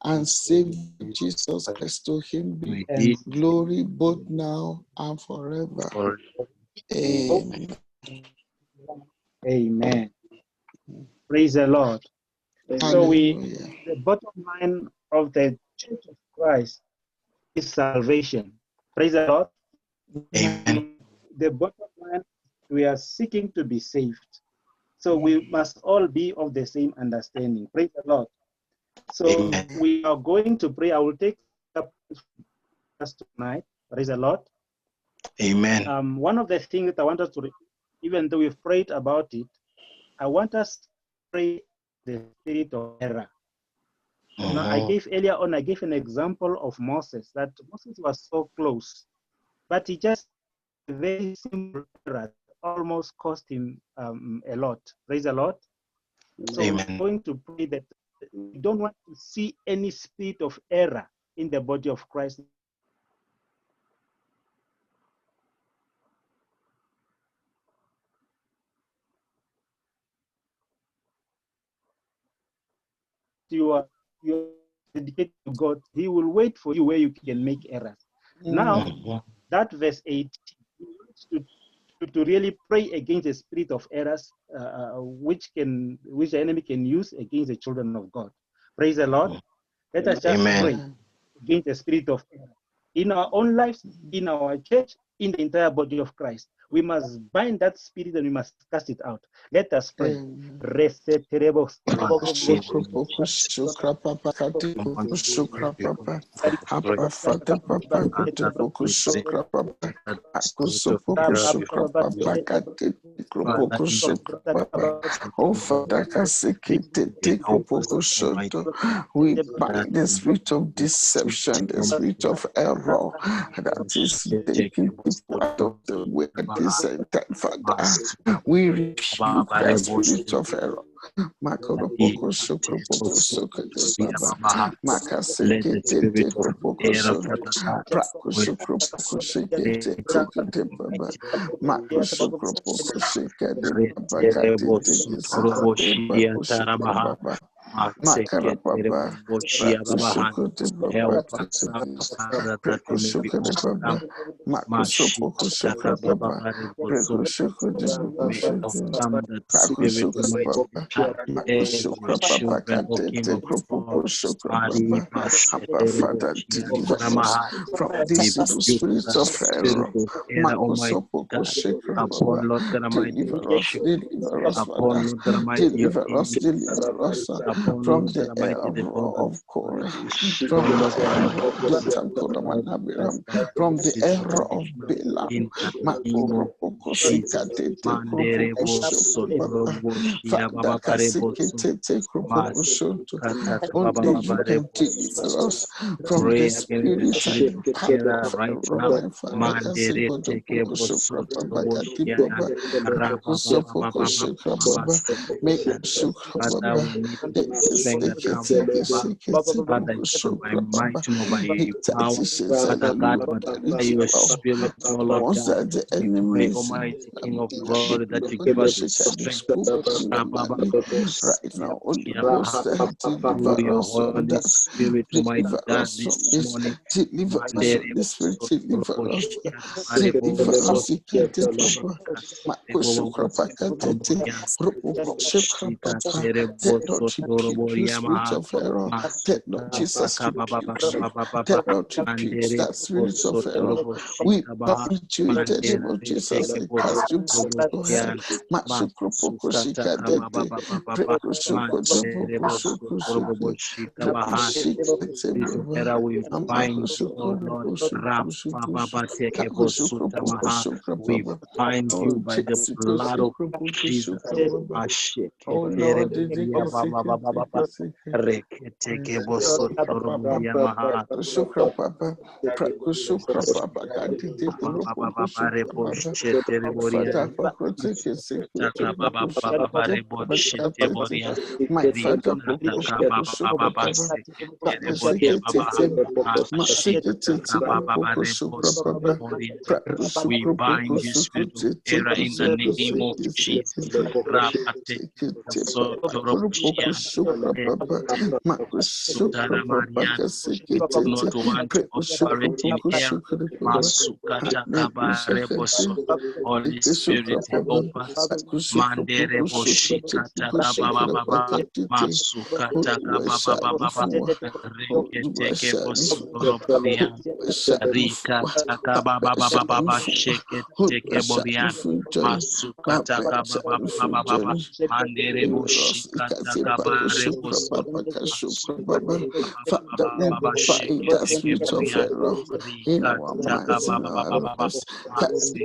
and Savior Jesus Christ. To him be glory both now and forever. Amen. Amen. Praise the Lord. So Hallelujah. the bottom line of the Church of Christ is salvation. Praise the Lord. Amen. The bottom line, we are seeking to be saved. So we must all be of the same understanding. Praise the Lord. So Amen. we are going to pray. I will take up us tonight. Praise the Lord. Amen. One of the things that I want us to, even though we've prayed about it, I want us to pray the spirit of error. Now, I gave earlier on, I gave an example of Moses, that Moses was so close, but he just a very simple error almost cost him a lot. Praise the Lord. So Amen. we're going to pray that we don't want to see any spirit of error in the body of Christ. You're dedicated to God, He will wait for you where you can make errors. Now, that verse 8, he wants to to really pray against the spirit of errors, which the enemy can use against the children of God. Praise the Lord. Let us just Amen. pray against the spirit of error in our own lives, in our church, in the entire body of Christ. We must bind that spirit and we must cast it out. Let us pray. Oh, Father, we bind the spirit of deception, the spirit of error that is taking people out of the way at this time, Father. We rebuke that spirit of error. Let the spirit of error put aside. Help us, Father, that we may be overcome. May overcome that spirit, Almighty God. Every children, O King of glory, Father, deliver us from this evil spirit of error. Almighty God. Upon Lord God Almighty, Deliver us, upon Father. Lord God Almighty, Deliver us upon from Lord the God Almighty, the error Lord of Korah, from upon the Lord God error Almighty, from the error of Balaam. in the name of Jesus. Mandere bosso torobo shira baba kare bosso. Only you can deliver us from Pray the against the spirit spirit and of power error of right error, now. my Father. Mandere teke bosso torobo shira raba baba baba. Father, we need the strength that come from above. Father, it's not by might nor by power. Father God, but by your spirit, oh Lord Once God. that the We enemy pray, is Almighty King of glory, that you give us the strength right now, Holy Ghost, through deliver your us from Holy that. Spirit, Almighty Deliver God, us from this this. morning. Deliver us Mandere from this spirit. Deliver us. Barebo Deliver us. Ikete papa. Shika Makushu krapa katete. Rupu shukra papa. Let not rebuke you, spirit of error. Let not Jesus rebuke you. Let not rebuke that spirit of error. We bind you in the name of Jesus. We cast you back to hell. Mashukrupukushika dete. Prekushukutupukushukushiki. Prekushikete. we find you, oh Lord. We find Oh, you by the blood of Jesus. oh Lord, did you get sick? Shukra Papa, Shukra Papa, Kanditi, Father, for protecting security, my Father, Shukra Papa, We bind you, spirit of error, in the name of Jesus. Not want to operate in error. Holy Spirit, help us. Mandere boshikata kababa masukata kababa reketeke bosoroboria rikata kababa sheketeke boria masukata kababa mandere boshikata kabare bosoro Father, we bind that spirit of error in our minds, in our lives. As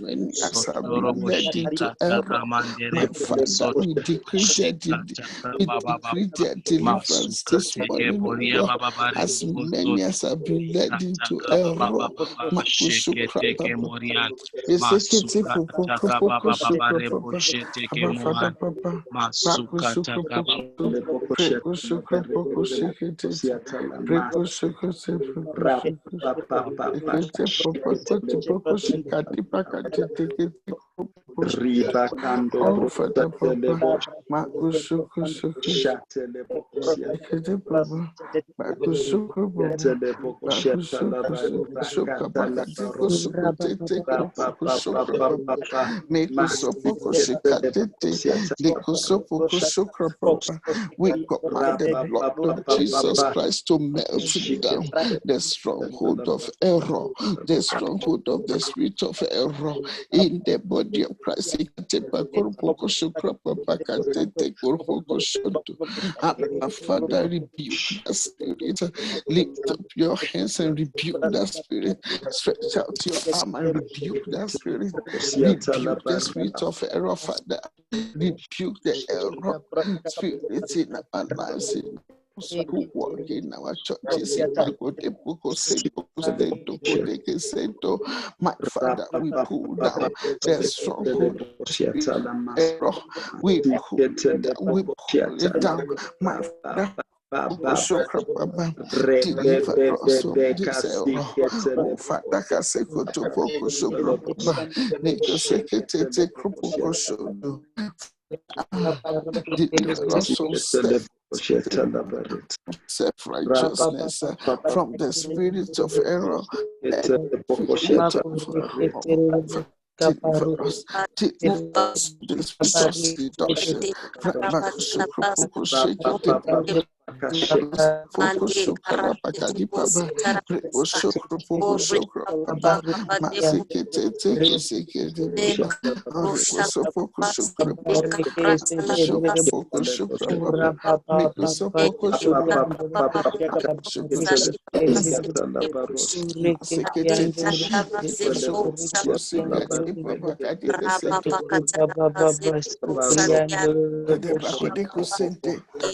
many as have been led into error, my Father, we decree their deliverance this morning, O God. As many as have been led into error, Riba Kando Oh, Father, Papa, Telebo Makushuku, Shatelebo Baba, Makushuku, Baba, Telebo Makushuku, Shuka, Bakatiko, Suku, Tete, Kurupuku, Shukra, Baba, Mekusopoko, Shika, Tete, Likusopoko, Shukra, Baba. We command the blood of Jesus Christ to melt down the stronghold of error, the stronghold of the spirit of error in the body of Christ. Our Father, rebuke that spirit. Lift up your hands and rebuke that spirit. Stretch out your arm and rebuke that spirit. Rebuke the spirit of error, Father. Rebuke the error spirit in our lives. Who walk in our churches, my Father, we pull down the stronghold. Error. We pull it down. We pull it down. My Father, deliver us from this error. Oh, Father, deliver us from self-righteousness, from the spirit of error. Deliver us, the spirit of seduction.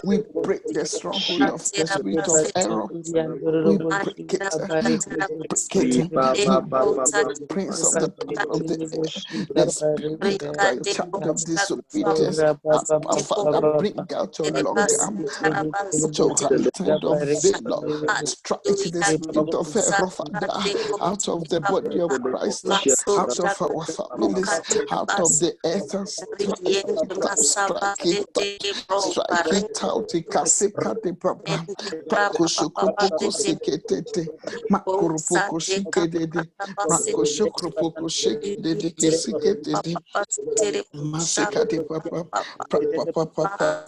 We break the stronghold of the spirit of error. We break it. Prince of the power of the spirit and child of disobedience. Father, bring out your long arm, your right hand of valor. Strike the spirit of error, Father, out of the body of Christ, out of our families, out of the earth. Strike it out. Kasekate papa. Pakoshokopoko seketete. Makoropoko shikedede. Makoshokopoko shikedede. Keseketede. Masekate papa. Papa.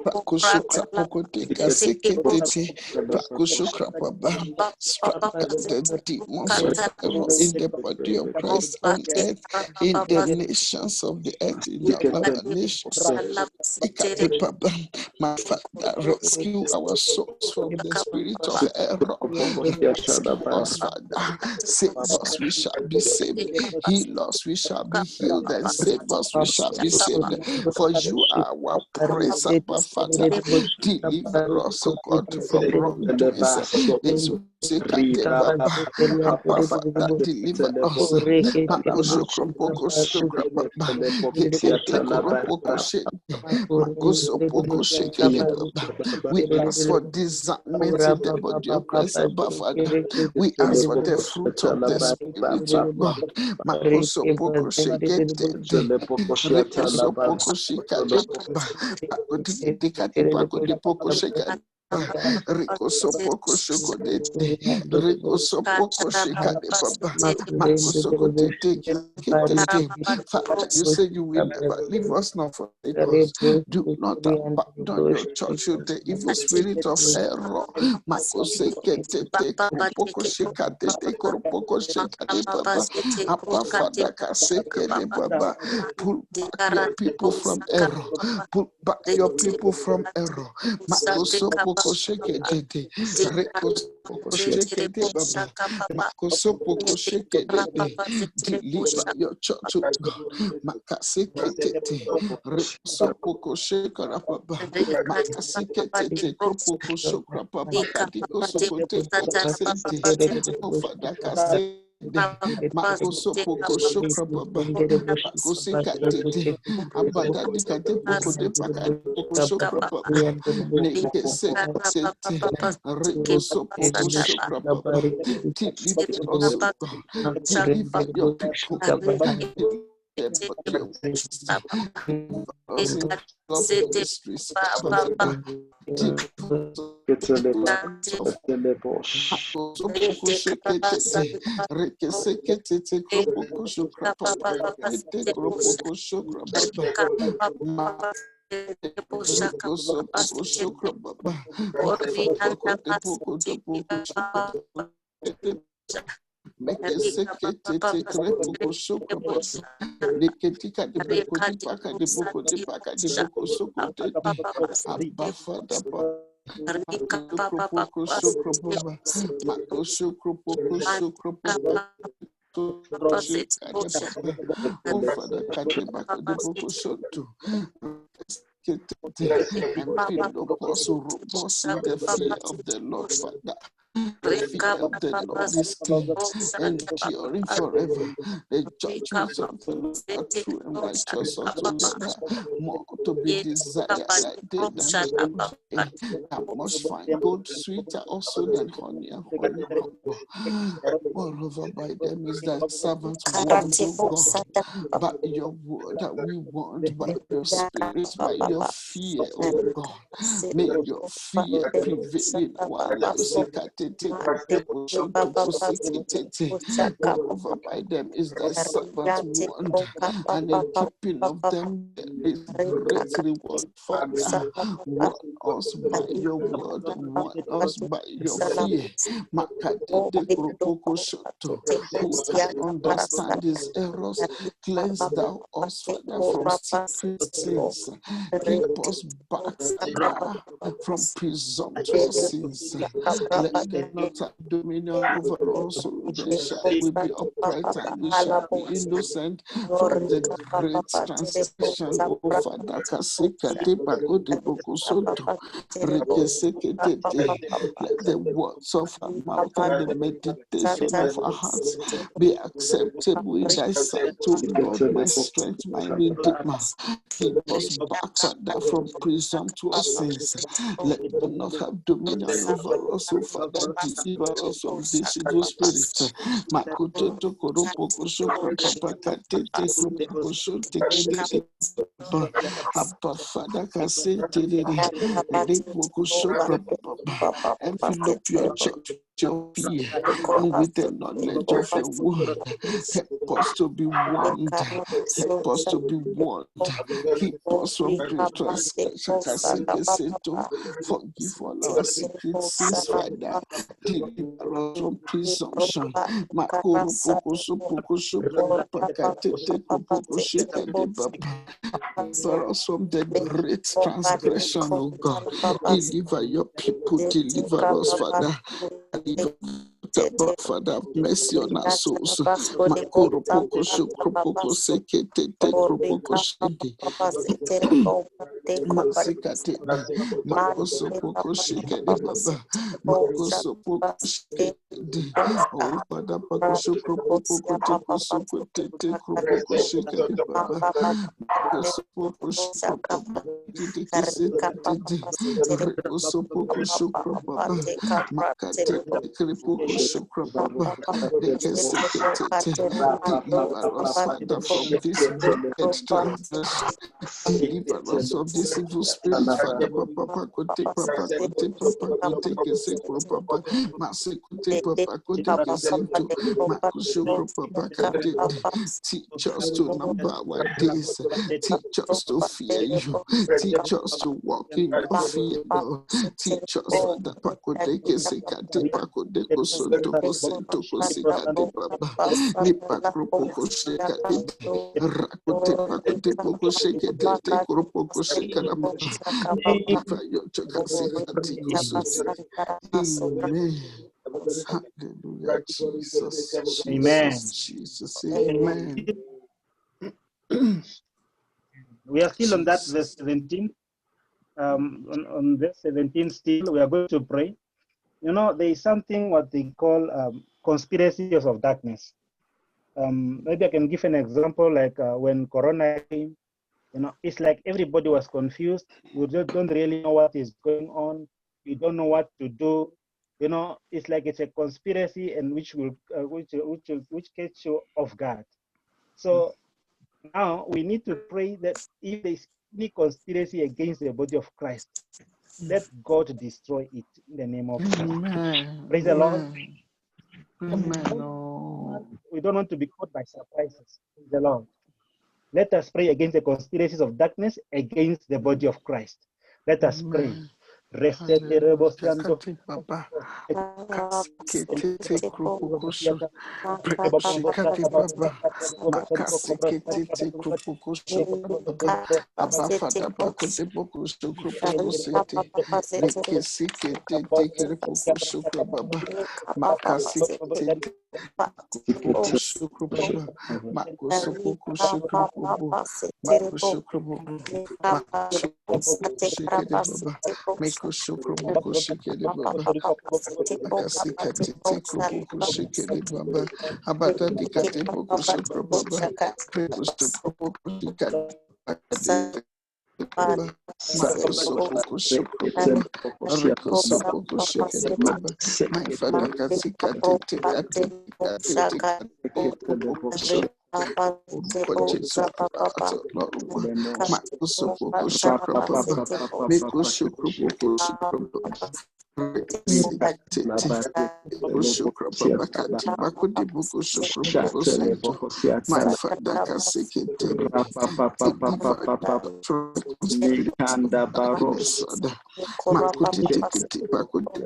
Pakoshokopoko kaseketete. Pakoshokopapa. Strike the demons of error in the body of Christ on earth, in the nations of the earth, in the other nations. My Father, rescue our souls from the spirit of error. Rescue us, Father. Save us, we shall be saved. Heal us, we shall be healed. And save us, we shall be saved. For you are our praise, our Father. Deliver us, O God, from wrongdoings. Papa, Father, deliver us. We ask for discernment in the body of Christ, above Father. We ask for the fruit of the Spirit of God. Rico Sopoko Shoko de Rico Sopoko Shika de Papa Makosoko de Father, you say you will never leave us nor forsake us. Do not abandon your church with the evil spirit of error. Makoseke de Kopoko Shika de Kopoko Shika de Papa Apa Father Kaseke de Papa. Pull back your people from error. Pull back your people from error. Makosopoko sheke dede, rekosopoko sheke de baba, makosopoko sheke dede. Deliver your church to God. Makaseke tete, rekosopoko sheke rapaba, makaseke tete, kopoko shokra papa, kadiko sokote poko sente, ofada kase. Makosopoko shokra baba, makoseka tete, abadadi kate poko de pakade poko shokra baba. Neke sete, reko sopoko shokra baba. Deliver us, O God. Deliver your people. them by your mercy. Us in love ministries. Oh, Father, and fill us robust in the fear of the Lord, Father. The fear of the Lord is clean, enduring forever. The judgments of the Lord are true and righteous altogether, more to be desired like day than the day. I must find gold sweeter also than honey and honeycomb. Moreover, by them is that servant want, O God, by your word that we want, by your spirit, by your fear, O God. May your fear prevail in our lives. Moreover, by them is the servant want, and in keeping of them there is great reward. Father, want us by your word, want us by your fear. Who can understand these errors? Cleanse thou us, Father, from secret sins. Keep us back, Father, from presumptuous sins. Let them not have dominion over us, so then shall we be upright and we shall be innocent from the great transgression. O Father, let the words of our mouth and the meditation of our hearts be acceptable in thy sight, O Lord, my strength, my redeemer. Keep us back, Father, from presumptuous sins. Let them not have dominion over us, O Father, deliver us from this evil spirit. Abba, Father, envelope your church with your fear and with the knowledge of your word. Help us to be warned. Help us to be warned. Keep us from transgression. Forgive all our secret sins, Father. Deliver us from presumption. Deliver us from the great transgression, O God. Deliver your people, deliver us, Father. Father, have mercy on our souls. Masikate, Makoso Poko Shikade Baba, Makoso Poko Shikade, oh Father Pakosho Kropoko Teko Soko Tete Kropoko Shikade Baba, Makoso Poko Shikropa, Tiki Sitati, Rekoso Poko Shukropa, Makate Kripoko Shukropa, Dekesekete, deliver us, Father, from this wicked transgression. Deliver us of this evil spirit, Father. Papa, kote, papa, kote, papa, kote, kese, papa, mase, kote, papa, kote, kese, to, makusho, papa, kate. Teach us to number our days. Teach us to fear you. Teach us to walk in your fear, Lord. Teach us, Father. Pakote, kese, kate, pakote, koso, toko, sento, kose, kate, papa. Nipa, kropo, kose, kate. Rakote, pakote, poko, shake it. Take Amen. Hallelujah, Jesus. Amen. Jesus. Amen. We are still on that verse 17. On verse 17 still, we are going to pray. You know, there is something what they call conspiracies of darkness. Maybe I can give an example, like when Corona came. You know, it's like everybody was confused. You don't really know what is going on. You don't know what to do. You know, it's like it's a conspiracy, and which gets you off guard. So Now we need to pray that if there is any conspiracy against the body of Christ, let God destroy it in the name of Jesus. Amen. Praise the Lord. Amen. Oh. We don't want to be caught by surprises. Praise the Lord. Let us pray against the conspiracies of darkness against the body of Christ. Let us pray. Amen. Resete Hallelujah. rebosiando. Kakati Baba. Kasikete Krupukushu. Prekushikati Baba. Makasikete Krupukushu. Abafada Bakote Bokushu Krupukusete. Rekisikete Krupukushu Baba. Makasikete Krupukushu Baba. Makusupukushu Krupubu. Makushu Krupubu. Makushu Baba. Meko shukrubuku shikede baba. Akasikati tikrubuku shikede baba. Abata dikate buku shukru baba. Preko shukrubuku shikade baba. Mako supuku shukru baba. Reko supuku shikede baba. My father kasikate tikate buku shukru. For Jesus Christ, Lord, Mako supuku shukru baba. Meko shukrubuku shukru baba. My father can seek it, deliver from darkness. Makuti tikiti bakuti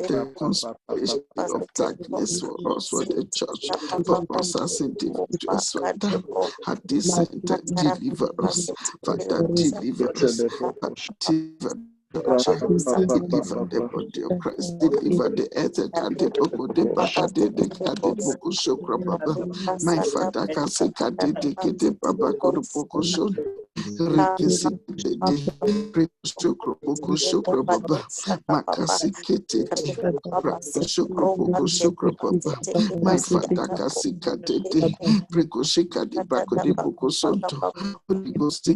the conspiracy of darkness for us, for the church, for us as individuals, Father, at this center, deliver us, Father, deliver us, deliver deliver the body of Christ, deliver the earth, my father can say, my father can see Precoshika de Baco de Bocosonto, Holy Ghost,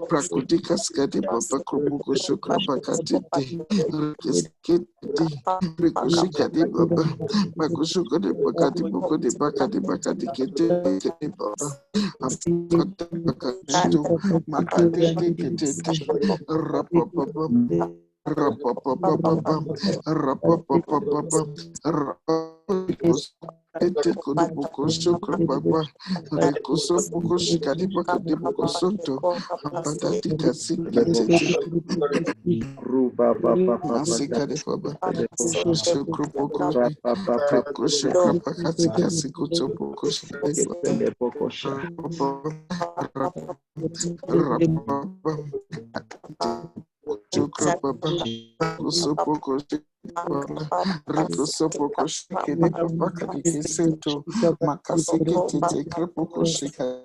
Prakudika skadi papa kubuku shukra bakati rekesketi prekushika di baba makushuka de bakati buku de bakati kete baba apata bakatu makati kete rapapapa Ete kodo boko shukra baba rekoso boko shikadi bakadi boko sonto abada dikasi kitete asikade baba shukra boko preko shukra bakati kasi kuto boko shikadi baba shukra baba koso boko Rico Sopoko Shikini Papa Kisento Makasiki Kripoko Shika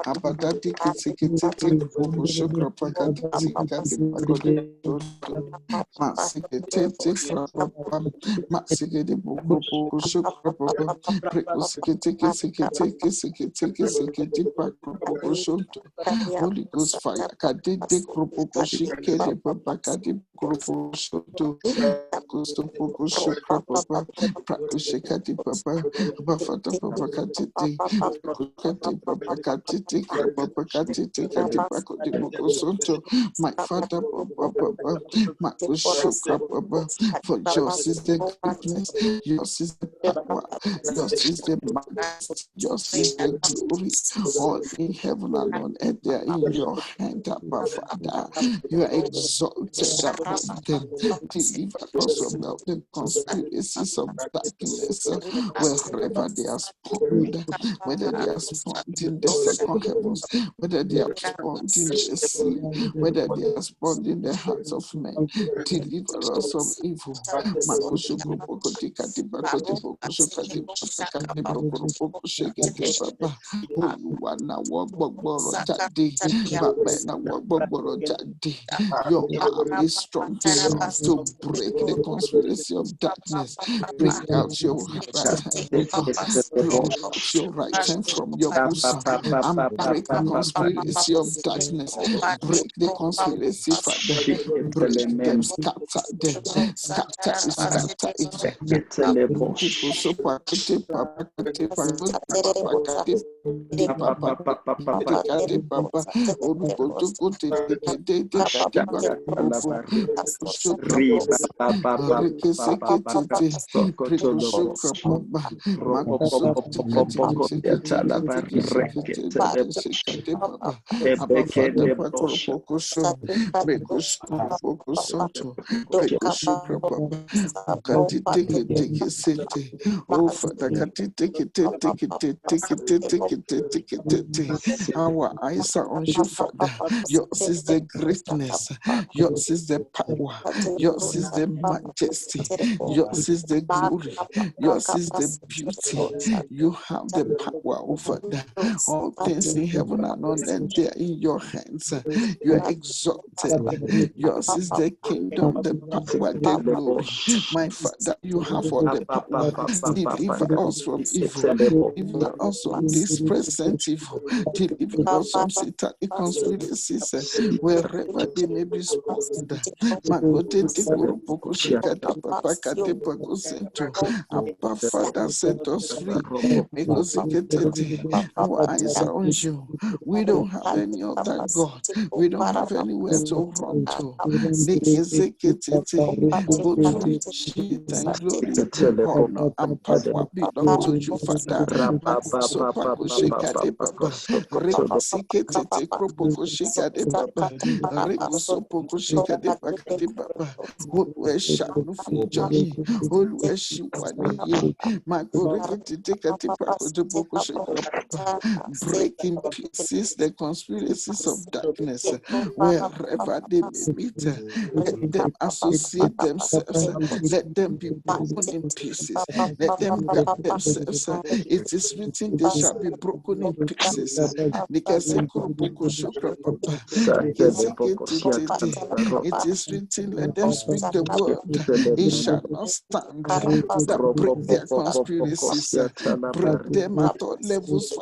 Abadati Kitsikiti Kripoko Shukra Pakati Sikati Pakoti Masikete Frapapa Masikiti Boko Shukra Papa Prikusikiti Kisikiti Pakoko Shunto Holy Ghost fire Kaditi Kripoko Shikini Papa Kati Kripoko Shunto Kustopuku Shukra Papa, Prakushikati Papa, Bafata Papa Katiti, Kati Papa Katiti, Papa Katiti, Kati Pakoti Bukusonto, my father Papa, Makushukra Papa, for yours is the greatness, yours is the power, yours is the majesty, yours is the glory, all in heaven and on earth, they are in your hand, Abba Father. You are exalted above them. Deliver us from the conspiracies of darkness, wherever they are spawned, whether they are spawned in the second heavens, whether they are spawned in the sea, whether they are spawned in the hearts of men. Deliver us from evil. Your arm is strong enough to break the conspiracy of darkness. Bring out your right hand, O God. Bring out your right hand from your bosom. and break the conspiracy of darkness. Break the conspiracy, Father. Break them, scatter them, scatter it, scatter it. Oh, Father, our eyes are on you, Father. Yours is the greatness, yours is the power, yours is the majesty, yours is the glory, yours is the beauty. You have the power, oh Father. All things in heaven and on earth, they are in your hands. You are exalted. Yours is the kingdom, the power, the glory. My Father, you have all the power. Deliver us from evil. Deliver us from this present evil. Deliver us from satanic conspiracies, wherever they may be spawned. Abba, Father, set us free. Our eyes are on you. We don't have any other God. We don't have anywhere to run to. Both riches and glory, honor and power belong to you, Father. Breaking pieces the conspiracies of darkness wherever they may meet. Let them associate themselves. Let them be broken in pieces. Let them guard themselves. It is written, they shall be broken in pieces. It is written, let them speak the word. It shall not stand. That break their conspiracies. Break them at all levels.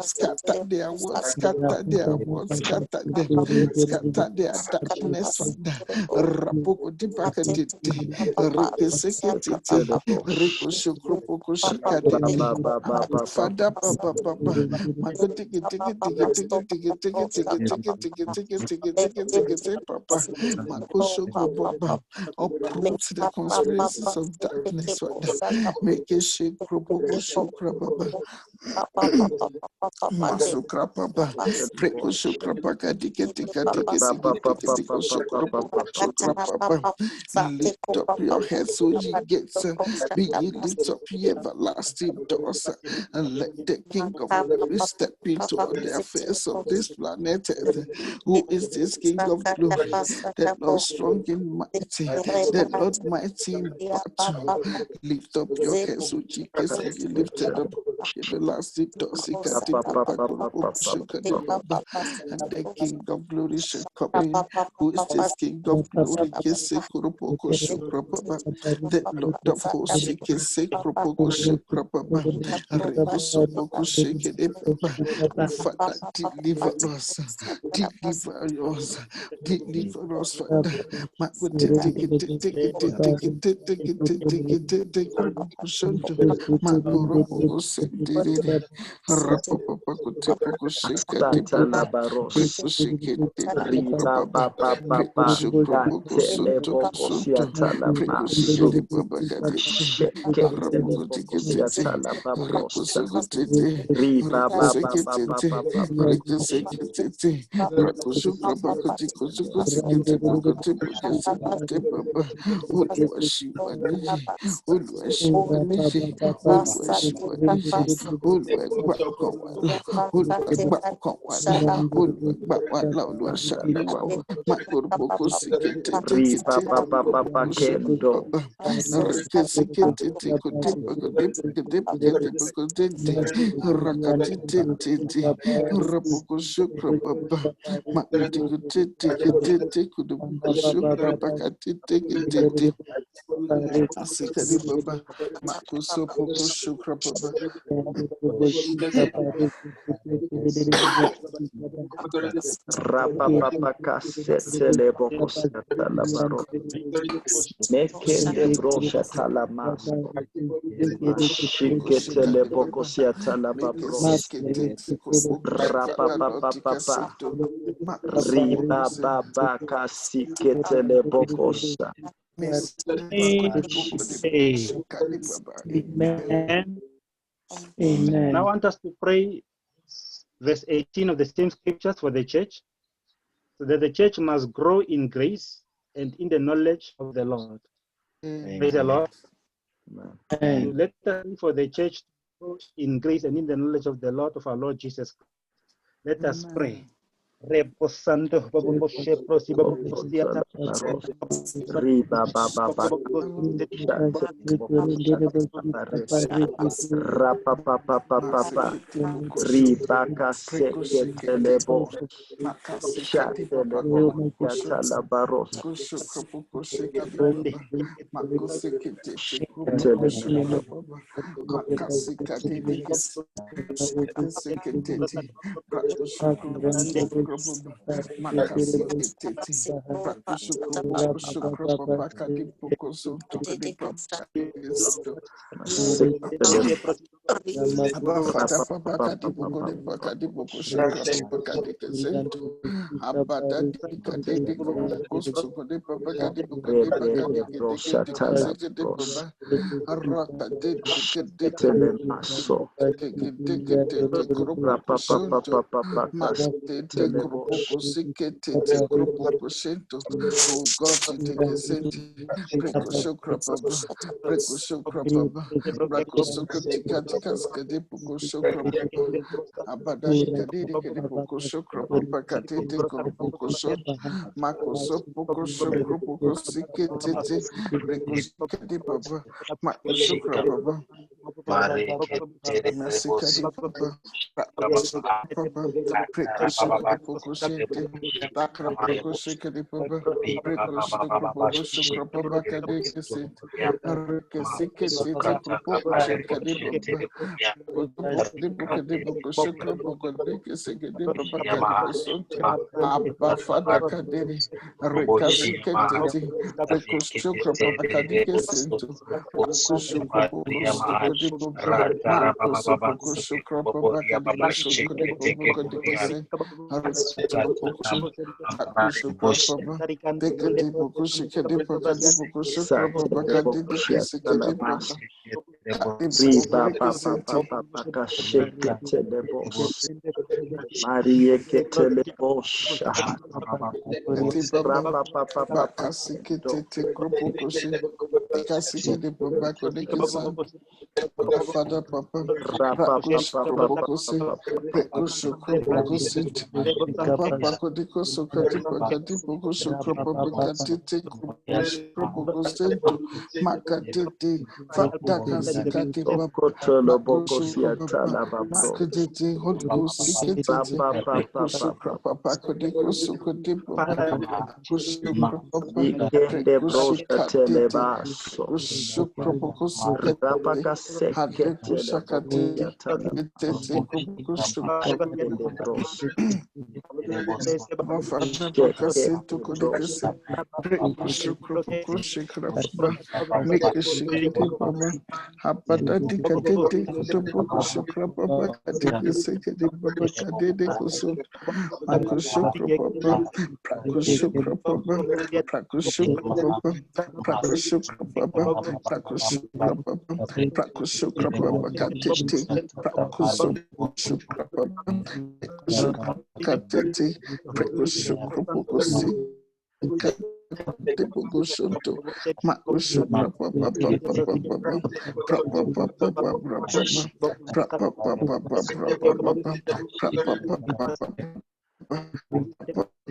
Scatter their words, scatter their words, scatter them, scatter their darkness. Rapoko dibaka dite, rekesekete, rekoshokropoko shikadete. Father, Papa, Papa, uproot the conspiracies of darkness. Make a shake, Masukra Papa, Preko Shukra Paka, lift up your head so ye gates, be ye lift up ye everlasting doors, and let the King of glory step into the affairs of this planet. Who is this King of glory? The Lord strong and mighty, the Lord mighty in battle. Lift up your head so ye gates and be lifted up. Everlasting doors, and the King of glory shall come in. Who is this King of glory? The Lord of hosts, Father, deliver us, deliver us, Father. Asikari Baba, Makuso Poko Shukra Baba, Rapapapakasetelebokosiatalabaro. Mekendebroshatalamas. Mashiketelebokosiatalababros. Rapapapapapa. Ribababakasiketelebokosa. Amen. Amen. Now I want us to pray verse 18 of the same scriptures for the church, so that the church must grow in grace and in the knowledge of the Lord. Praise the Lord. And let us pray for the church to grow in grace and in the knowledge of the Lord, of our Lord Jesus Christ. Let us pray. Reposando baboshe prosi babosiata Rapapapapapa. Ribaka seketelebo. Shatelebokosiatalabaros. Father, Papa, Rakus Krobokose, Prekusho Krobokosit, Papa Kodikoso Katipakati Pokosho Krobokatite Krobokosento, Makatete, Fatakasikati Pakosho Makatete, Hodukosikete, Prekusho Papa Kodikoso Katipa, Prekusho Papa, Prekusho Katete, Prekusho Krobokosikete. Hadeku shakati itete kubukushu Bafana bakasinto kodikasi prekushu kropokushu krapaba mekeshikiti baba hapadati kadete kutobukushu krapaba kadikasi kedi baba kadede kusu makushu krapaba prakushu krapaba prakushu krapaba prakushu krapaba prakushu krapaba prakushu krapaba kadete prakushu krapaba katete prekushu kropokusi katete bogosonto makushu krapaba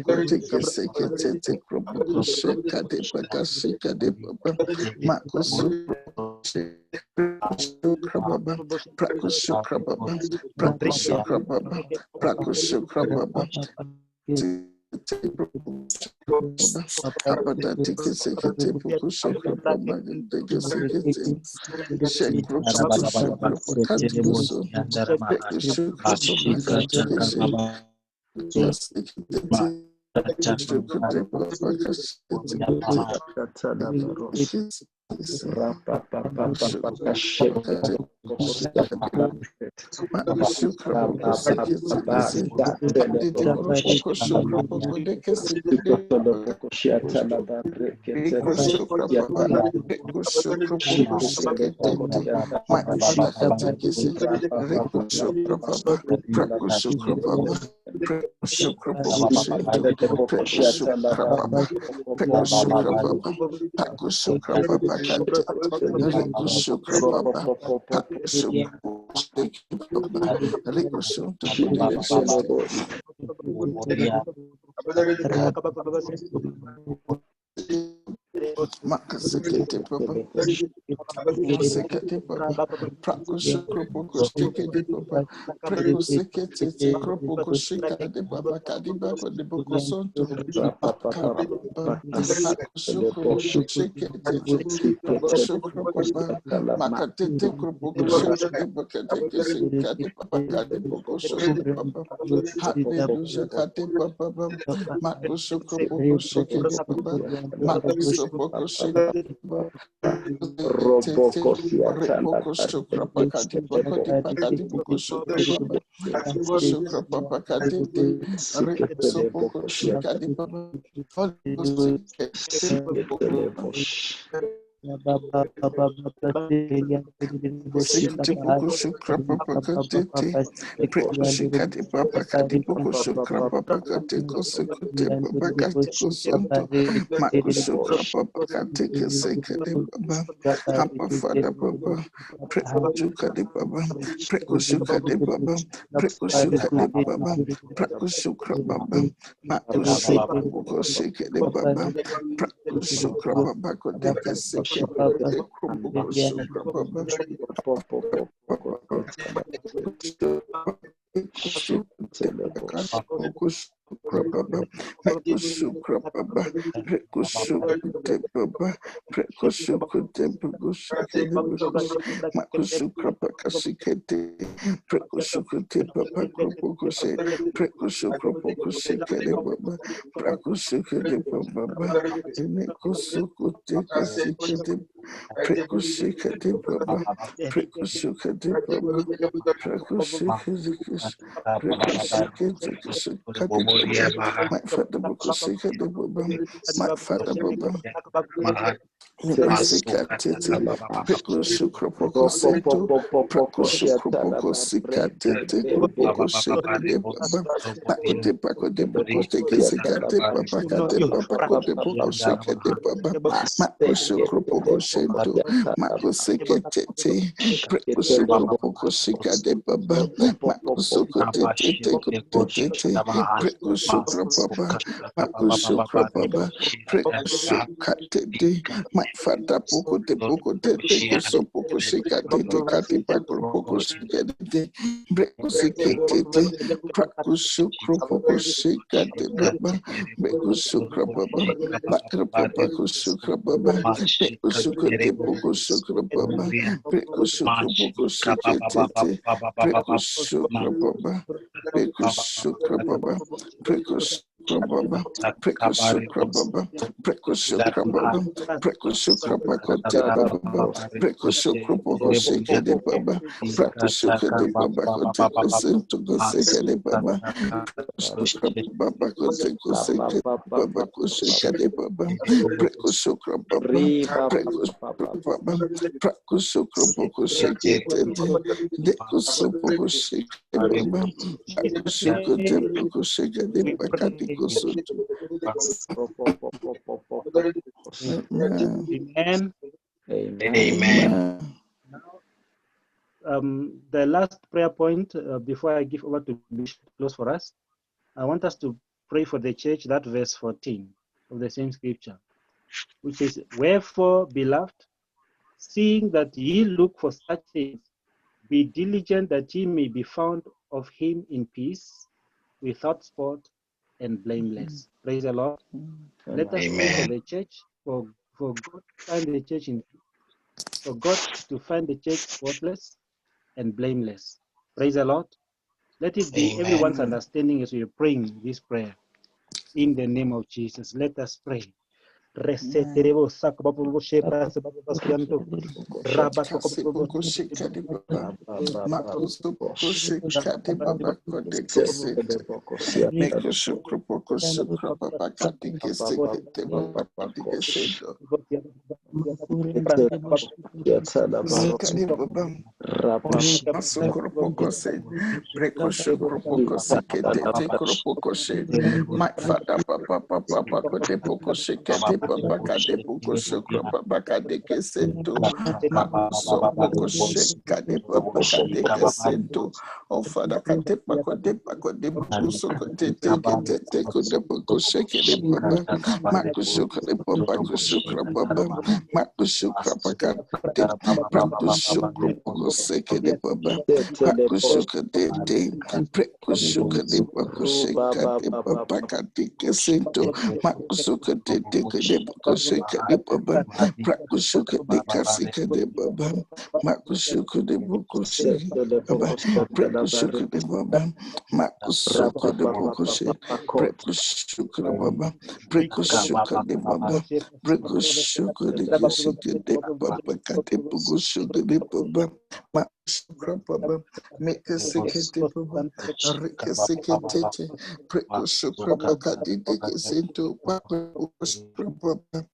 Kotike sekete kropokushe kade bakasi kade baba makusu krababa prakushu krababa prakushu krababa prakushu krababa Makasekete papa, Sekete papa, Prakusukro Shikete papa, Prekusekete Kropoko Shikade papa, Kadibako de Bokosonto, Makadaba, Hakusukro Shikete, Prakusukro papa, Makatete Kropoko Shikade Bakate Sikade papa, Kadiboko Shikade papa, Hallelujah, Kade papa, Makusukro Shikade papa, Makusukro Shikade papa, Roboko Repoko Shukra Pakati Pakoti Pakati Boko Shukra Papa Shukra Papa Kaditi Repoko Shikadi Papa Sikati Boko Shukra Papa Kaditi Shikadi Papa Kadi Boko Shukra Papa Kati Kosekute Papa Kati Kosonto Mako Shukra Papa Kati Sekadi Papa Hapa Father Papa Prekushuka de Baba, Prekushuka de Baba, Prekushuka de Baba, Prakushuka Baba, Makushuka de Baba, Prakushuka Baba, Kodeka Seke, de Krubukushuka Baba, my father Bokosika de Baba, my father Baba. Nikusikatete, Pekushukropoko Sento, Prakushukropoko Sikatete, Kropoko Shikade Baba, Pakote Pakode Boko Sikate Papa Kate Papa Kote Boko Shikade Baba, Makushukropoko Shento, Makusikatete, Prekushukropoko Shikade Baba, Makusukotete, Prekushukropapa, Makushukropapa, Prekushukate. My father poko te koso poko shika te kati pako poko shika te breko shika te prako shukro poko shika te baba breko shukro baba makro papa ko shukro baba breko shukro te poko shukro baba breko shukro poko shika te breko shukro baba breko shukro baba breko Baba, Precoshukra Baba, Precoshukra Baba, Precoshukra Bacote Baba, Precoshukra Boko Shake de Baba, Pracoshukra de Baba Cote Cosin to go Seke de Baba, Precoshukra Baba Cote Coseke Baba Coshake de Baba, Precoshukra Baba, Precoshukra Baba, Pracoshukra Boko Shake de Cosopoko Shake Baba, Pracoshukra de Boko Shake de Bacati. Amen. Amen. Now, the last prayer point before I give over to Bishop to close for us, I want us to pray for the church, that verse 14 of the same scripture, which is, "Wherefore, beloved, seeing that ye look for such things, be diligent that ye may be found of him in peace, without spot, and blameless. Praise the Lord. Let us pray for the church, for God to find the church for God to find the church spotless and blameless. Praise the Lord. Let it be everyone's understanding as we are praying this prayer. In the name of Jesus, let us pray. Reseterebo sakababo shepra sababo sianto raba Kasipoko shikadi baba, makusupoko shikadi baba kote kesete, meko shukropoko shukrapapa kati kesekete baba kati keseto, zikadi baba, masukropoko se, breko shukropoko sikete te kropoko she, my father papa papa kote poko shikete baba kade poko shukropapa kade kesento. Makuso poko sheka de papa kade kesento. Oh Father, kate pako de bukuso kote te kote poko sheke de papa. Makuso kote papa kushukra papa. Makuso krapaka de prakuso krapoko seke de papa. Makuso kote te prakuso kote pako sheka de papa kade kesento. Makuso kote te kote poko sheka de papa. Prakushuka de Kasika de Baba, Makushuka de Bukushi, Baba, Prakushuka de Baba, Makusuka de Bukushi, Prakushuka de Baba, Prakushuka de Baba, Prakushuka de Kasika de Baba, Kate Bukushuka de Baba, Makushuka Baba, make a second Baba, Rika Sekete, Prakushuka Bakati de Kasinto, Pakushuka Baba.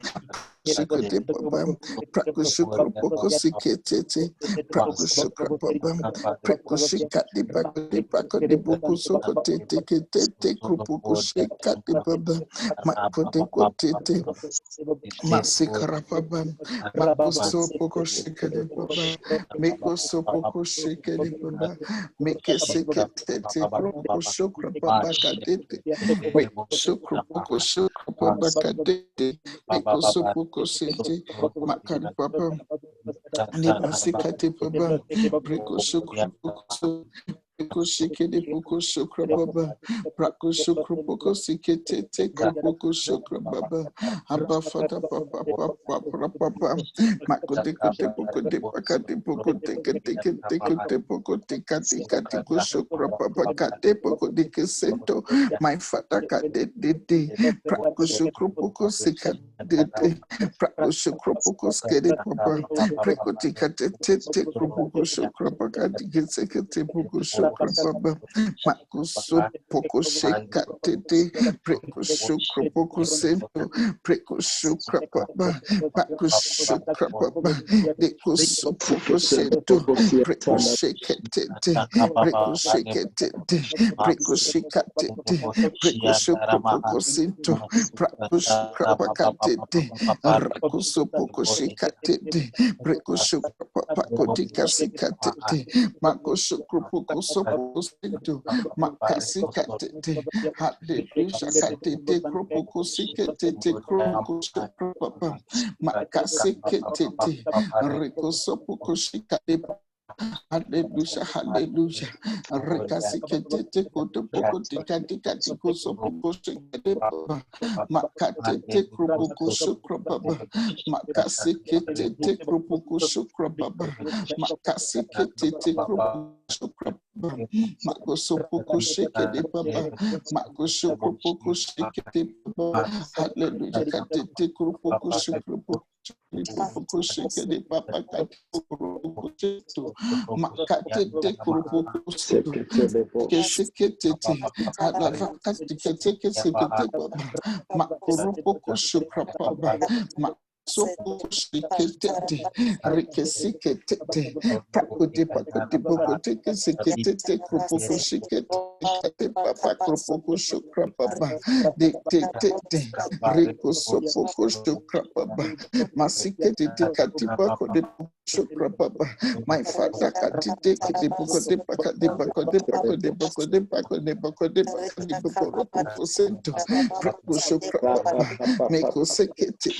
Shukade Baba, Prakushukra Poko Sikete, Prakushukra Baba, Prakushika de Bakade Bako de Boko Soko Tete, Krupuko Shika de Baba, Makote Kotete, Masikara Baba, Makuso Poko Shika de Baba, Meko Sopoko Shika de Baba, Make a Sikete, Krupuko Shukra Baba Kadete, Meko Shukra Poko Shukra Baba Kadete. Meko sopoko sente makari papa ne masikate papa breko sokro poko Poko shikede poko shokra baba, brako shokra poko sikete te poko shokra baba, abba fata papa papa, mako deko te poko de paka de poko teke te poko tika tiko shokra papa kate poko de kesento, my fata kate de, brako shokra poko sikate de, brako shokra poko skede papa, breko tika te poko shokra paka tike sekete poko shokra. Baba, Makuso poko sheka tete, preko shukra poko sento, preko shukra baba, pako shukra baba, deko so poko sento, preko sheka tete, preko sheka tete, preko sheka tete, preko shukra poko sento, preko shukra paka tete, rako so poko sheka tete, preko shukra pako tika sika tete, mako shukra poko so Posito, Makasi Katete, Hallelujah, Katete, Kropoko Sikete, Kroko Papa, Makasi Ketete, Rico Sopoko Shikate. Hallelujah, hallelujah. Rekasikete koto poko tika tiko sopoko shikete baba. Makatete kropoko shukra baba. Makasikete kropoko shukra baba. Makasikete kropoko shukra baba. Makosopoko shikete baba. Makosopoko shikete baba. Hallelujah, katete kropoko shukra baba. Poko shikete baba katete kropoko Makatete kurupuku kesekete alakati keteke sekete baba makurupuku shukrapaba Soko shikete, rikesikete, pakote bokote kesekete, kropoko shikete, kate papa kropoko shukra papa, de riko sopoko shukra papa, masikete kati pako de shukra papa, my father katite kete bokote paka de bako ropoko sento, prako shukra papa, meko sekete,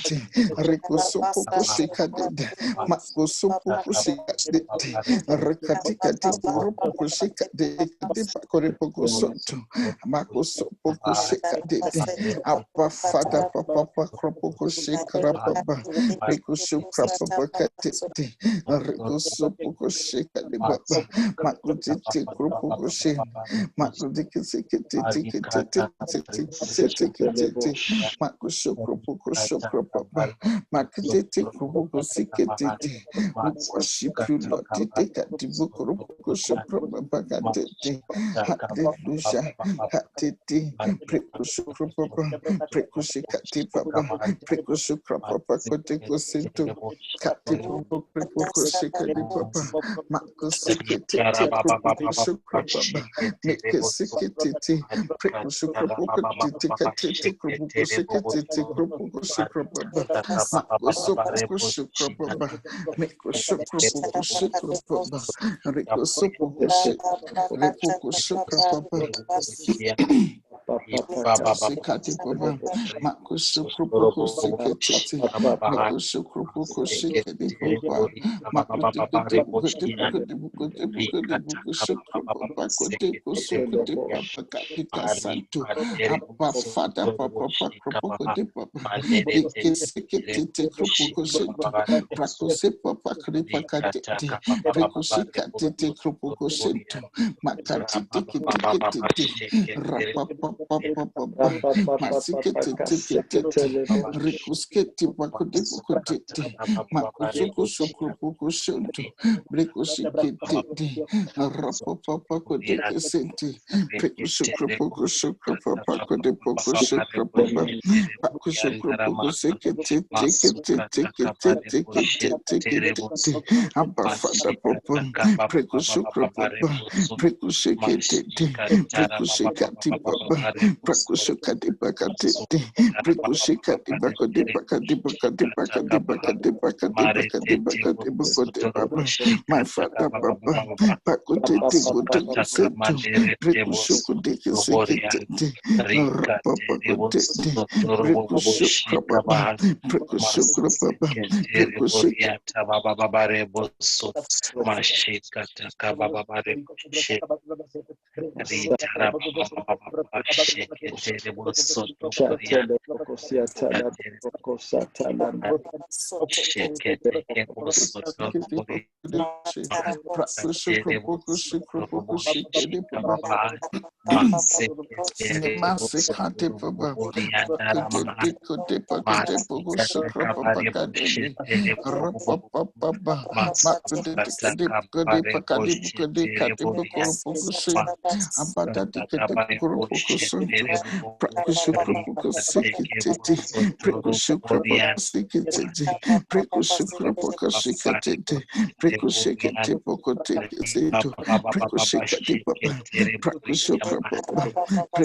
Rikosopo shikadede, makosopo shikadede, rekatikati kuropo shikadede, pakore Kropogo Sonto, Mako Sopoko Shika Dede, Abba Father Papa Kropogo Shika Baba, Rico Shukra Papa Katete, Rico Sopoko Shika de Baba, Mako Titi Kropogo Shin, Mako Dikiti, Mako Shukra Poko Shukra Baba, Makatete Kropogo Sikete. We worship you, Lord. Hallelujah. Hatiti. Prekushukra Papa. Prekushikati Papa. Prekushukra Papa. Koteko Sinto. Katipu Prekushikati Papa. Makusikiti. Prekushukra Papa. Mikesikiti. Prekushukra Papa. Tikati. Prekushikati. Prekushukra Papa. Makushukra Papa. Mikushukra Papa. Rikushukra Papa. Sikati Baba, Makushukrupuku Sikati, Makushukrupuku Sikati Baba, Makushukrupuku Santo, Abba Father Papa Krupuku Baba, Ikisikiti Krupuku Sinto, Prakuse Papa Kripakati, Rikusikati Krupuku Sinto, Makati Tiki. Masikete rikuskete bakudipukudete makusuku sukrupuku shuntu brikusikete rapapapakudeke sente prikusukrupuku sukrupapakudipuku sukrupupa pakusukrupuku sekete tikete abafada papa prikusukrupupa prikusikete prikusikati papa Prakushukati Bakati, Prikushikati Bakati Baba, my father Baba, Pakuteti Kutukusetu, Prikushukudiki Sikiti, Rapapakuteti, Prikushukra Baba, Prikushukra Baba, Masikati Baba,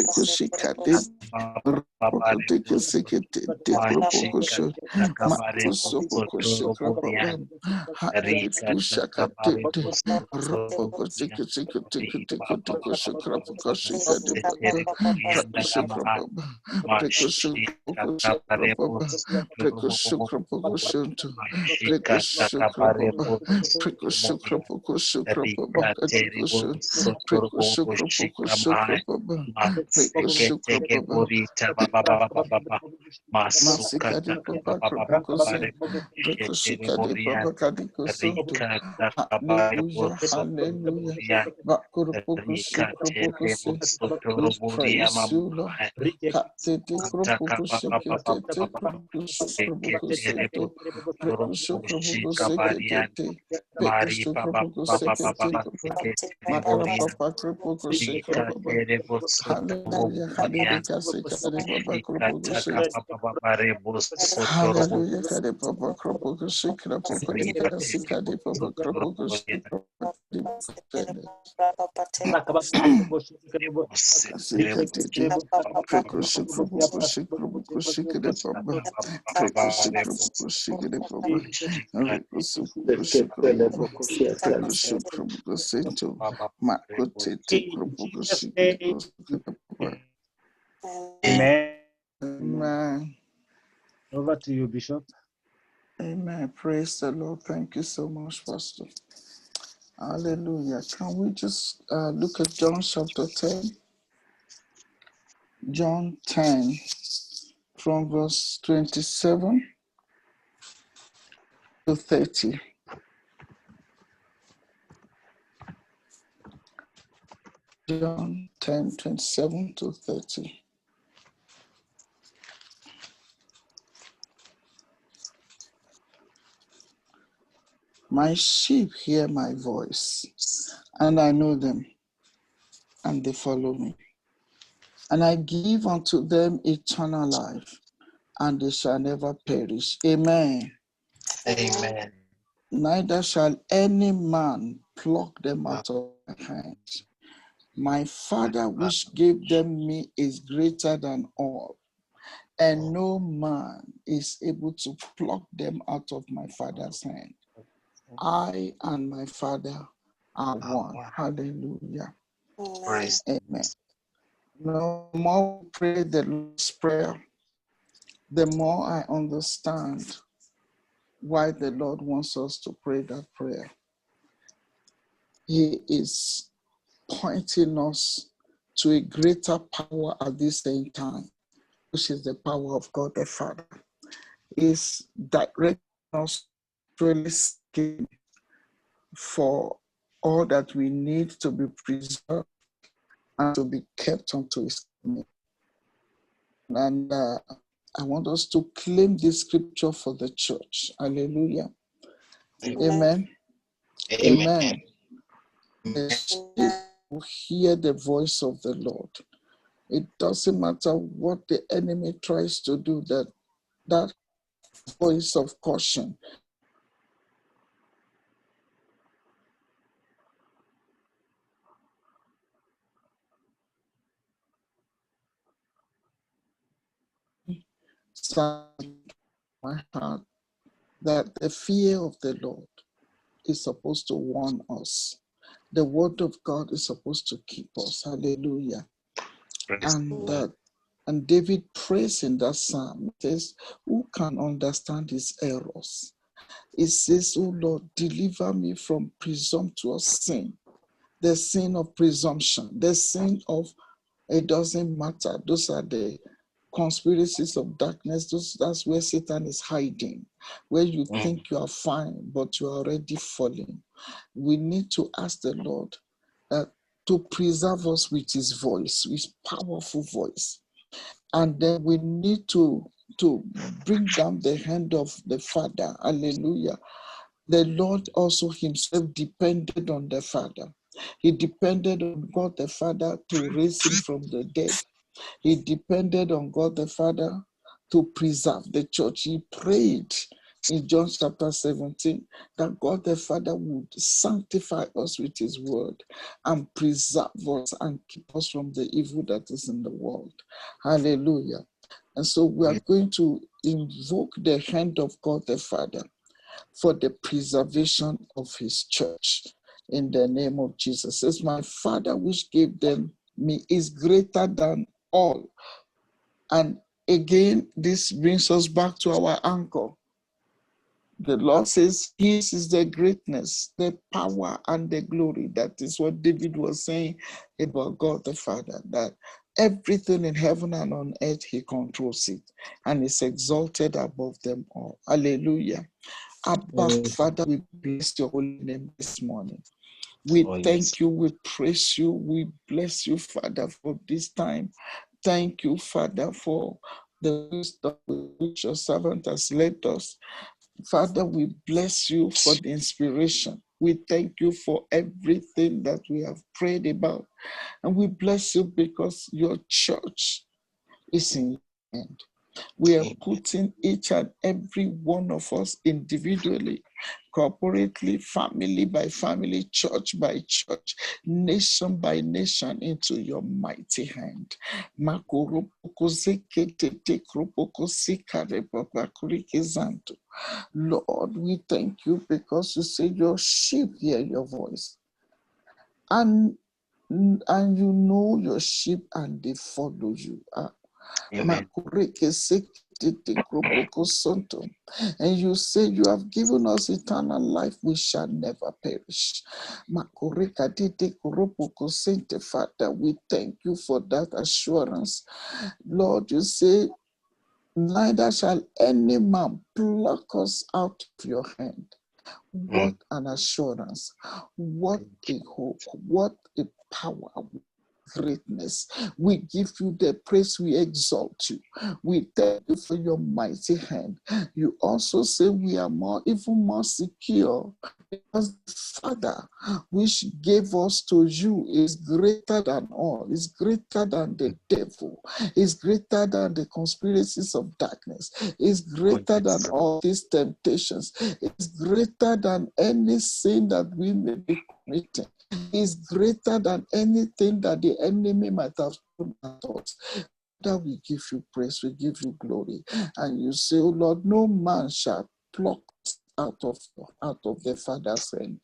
Prekushikati Prokoteke sekete tekropokosho makusopokosho krapapa haleluya katete ropokoteke sekete kosho krapokosho kadepapa prakosho krapapa prekosho pokosho krapapa prekosho krapokosho prekosho krapapa prekosho krapokosho krapapa kadekosho prekosho krapokosho krapapa prekosho krapapa Masikadi Papa Kropokoso, Prekoshikadi Papa Kadikosunto, Hallelujah, Hallelujah, Bakurupokosu Kropokosi, we praise you, Lord. Katete Kropokoshikete, Kropokosu Kropokosunto, Prekoshu Kropokosekete, Pekoshu Kropokosekete, Makara Papa Kropokosi Kropapa, Hallelujah, Hallelujah, Sikadi Papa Kropokosi. Hallelujah, Kade Papa Kropokoshi, Kropokodika, Sikadi Papa Kropokoshi, Sikadi, Prekoshi, Kropokoshi, Kropokoshi, Kade Papa, Prekoshi, Kropokoshi, Kade Papa, Rekosu, Kropokoshi, Prekoshi, Kropokoshi, Makote, Kropokoshi, Amen. Amen. Over to you, Bishop. Amen. Praise the Lord. Thank you so much, Pastor. Hallelujah. Can we just look at John chapter 10? John 10 from verse 27 to 30. John 10, 27 to 30. My sheep hear my voice, and I know them, and they follow me. And I give unto them eternal life, and they shall never perish. Amen. Amen. Neither shall any man pluck them out of my hands. My Father which gave them me is greater than all, and no man is able to pluck them out of my Father's hand. I and my Father are one. Hallelujah. Praise. Amen. The more we pray the Lord's Prayer, the more I understand why the Lord wants us to pray that prayer. He is pointing us to a greater power at the same time, which is the power of God the Father. Is directing us to really seeking for all that we need to be preserved and to be kept unto His name. And I want us to claim this scripture for the church. Hallelujah. Amen. Amen. The sheep will hear the voice of the Lord. It doesn't matter what the enemy tries to do, that voice of caution my heart, that the fear of the Lord is supposed to warn us. The word of God is supposed to keep us. Hallelujah. And David prays in that psalm, says, who can understand his errors? It says, oh Lord, deliver me from presumptuous sin, the sin of presumption, the sin of it doesn't matter. Those are the conspiracies of darkness. That's where Satan is hiding, where you think you are fine, but you are already falling. We need to ask the Lord to preserve us with His voice, His powerful voice. And then we need to bring down the hand of the Father. Hallelujah. The Lord also Himself depended on the Father. He depended on God the Father to raise Him from the dead. He depended on God the Father to preserve the church. He prayed in John chapter 17 that God the Father would sanctify us with His word and preserve us and keep us from the evil that is in the world. Hallelujah. And so we are going to invoke the hand of God the Father for the preservation of His church in the name of Jesus. As my Father which gave them me is greater than all. And again, this brings us back to our anchor. The Lord says, His is the greatness, the power, and the glory. That is what David was saying about God the Father, that everything in heaven and on earth, He controls it and is exalted above them all. Hallelujah. Abba, Father, we bless your holy name this morning. We thank you, we praise you, we bless you, Father, for this time. Thank you, Father, for the wisdom which your servant has led us. Father, we bless you for the inspiration. We thank you for everything that we have prayed about. And we bless you because your church is in your hand. We are putting each and every one of us individually, corporately, family by family, church by church, nation by nation into your mighty hand. Lord, we thank you because you say your sheep hear your voice. And you know your sheep and they follow you. And you say you have given us eternal life, we shall never perish. Father, we thank you for that assurance. Lord, you say, neither shall any man pluck us out of your hand. What an assurance, what a hope, what a power, greatness. We give you the praise, we exalt you. We thank you for your mighty hand. You also say we are even more secure because the Father which gave us to you is greater than all, is greater than the devil, is greater than the conspiracies of darkness, is greater than all these temptations, is greater than any sin that we may be committing, is greater than anything that the enemy might have thrown at us. That we give you praise, we give you glory. And you say, oh Lord, no man shall pluck us out of the Father's hand.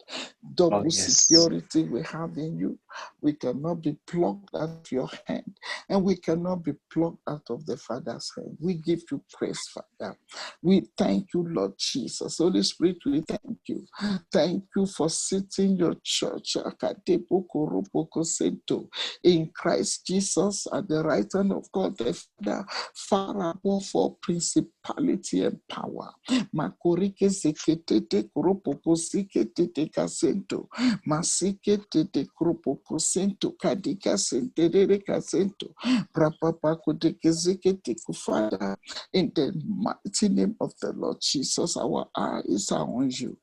Double security we have in you. We cannot be plucked out of your hand, and we cannot be plucked out of the Father's hand. We give you praise, Father. We thank you, Lord Jesus. Holy Spirit, we thank you. Thank you for sitting your church in Christ Jesus at the right hand of God the Father, far above all principality and power. Makorike seketete kuropoko siketete kasento. Masiketete kuropoko sento kadika sentere kasento. Prapapa kuteke zekete kufada. In the mighty name of the Lord Jesus, our eyes are on you.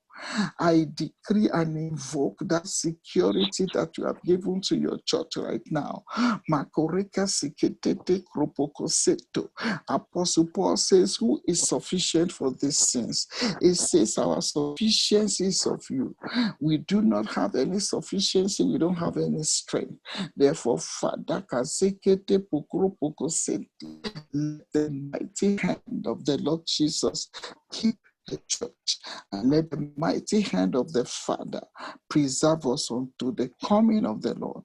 I decree and invoke that security that you have given to your church right now. Makoreka siketete kropoko seto. Apostle Paul says, who is sufficient for these sins? It says our sufficiency is of you. We do not have any sufficiency. We don't have any strength. Therefore, Father, kasekete pokropoko seto. Let the mighty hand of the Lord Jesus keep the church, and let the mighty hand of the Father preserve us unto the coming of the Lord.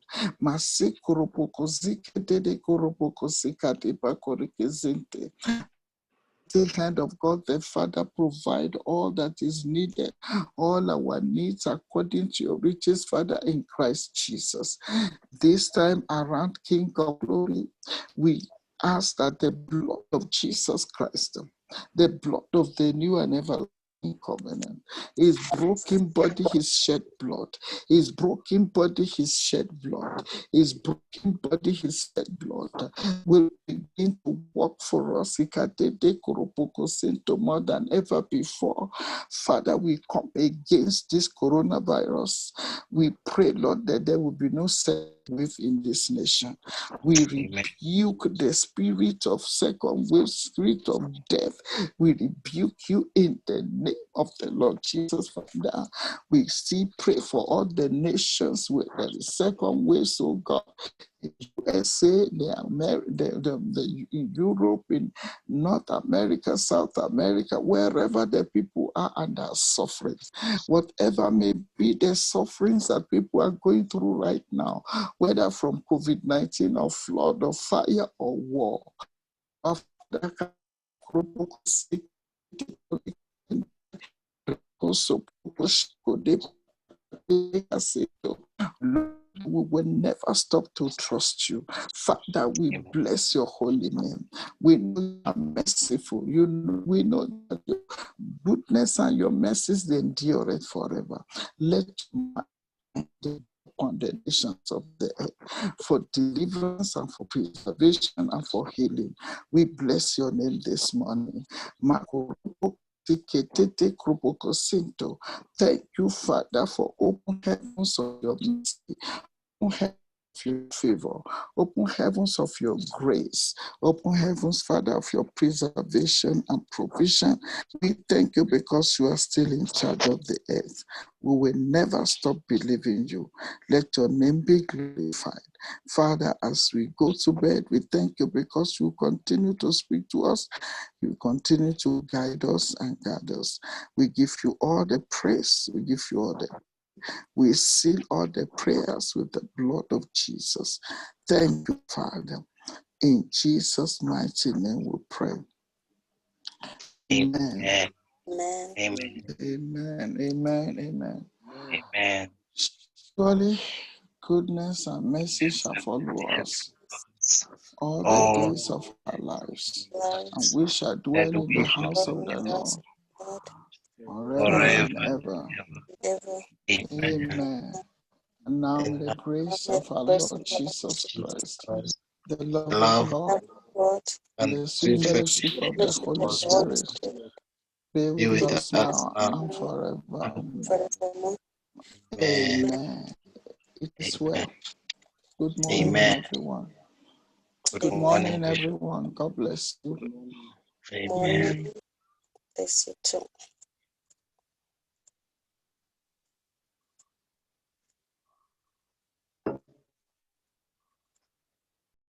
The hand of God the Father provide all that is needed, all our needs according to your riches, Father, in Christ Jesus. This time around, King of Glory, we ask that the blood of Jesus Christ, the blood of the new and everlasting covenant, his broken body, his shed blood, his broken body, his shed blood, his broken body, his shed blood will begin to work for us more than ever before. Father, we come against this coronavirus. We pray, Lord, that there will be no second wave in this nation. We rebuke the spirit of second wave, spirit of death. We rebuke you in the name of the Lord Jesus. Father, we still pray for all the nations where there is second wave, so God, in USA, the Europe, in North America, South America, wherever the people are under suffering, whatever may be the sufferings that people are going through right now, whether from COVID-19 or flood or fire or war. We will never stop to trust you. Father, we bless your holy name. We know you are merciful. We know that your goodness and your mercies, they endure it forever. Let upon the nations of the earth for deliverance and for preservation and for healing. We bless your name this morning. Thank you, Father, for open heavens of your mercy, open heavens of your favor, open heavens of your grace, open heavens, Father, of your preservation and provision. We thank you because you are still in charge of the earth. We will never stop believing you. Let your name be glorified. Father, as we go to bed, we thank you because you continue to speak to us. You continue to guide us and guide us. We give you all the praise. We give you all the We seal all the prayers with the blood of Jesus. Thank you, Father. In Jesus' mighty name we pray. Amen. Amen. Amen. Amen. Amen. Amen. Amen. Amen. Surely goodness and mercy shall follow us all the All days of our lives, and Lives. we shall dwell in the house of the Lord forever forever and ever. Ever. Amen. Amen. And now may the grace of our Lord Jesus Christ, the love of God, God. and the sweet fellowship of the Holy Spirit be Be with with us us now now. and forever. Forevermore. Amen. It is well. Good morning, Amen. everyone. Good Good morning, morning, Bishop. everyone. God bless you. Amen. Morning. Bless you too.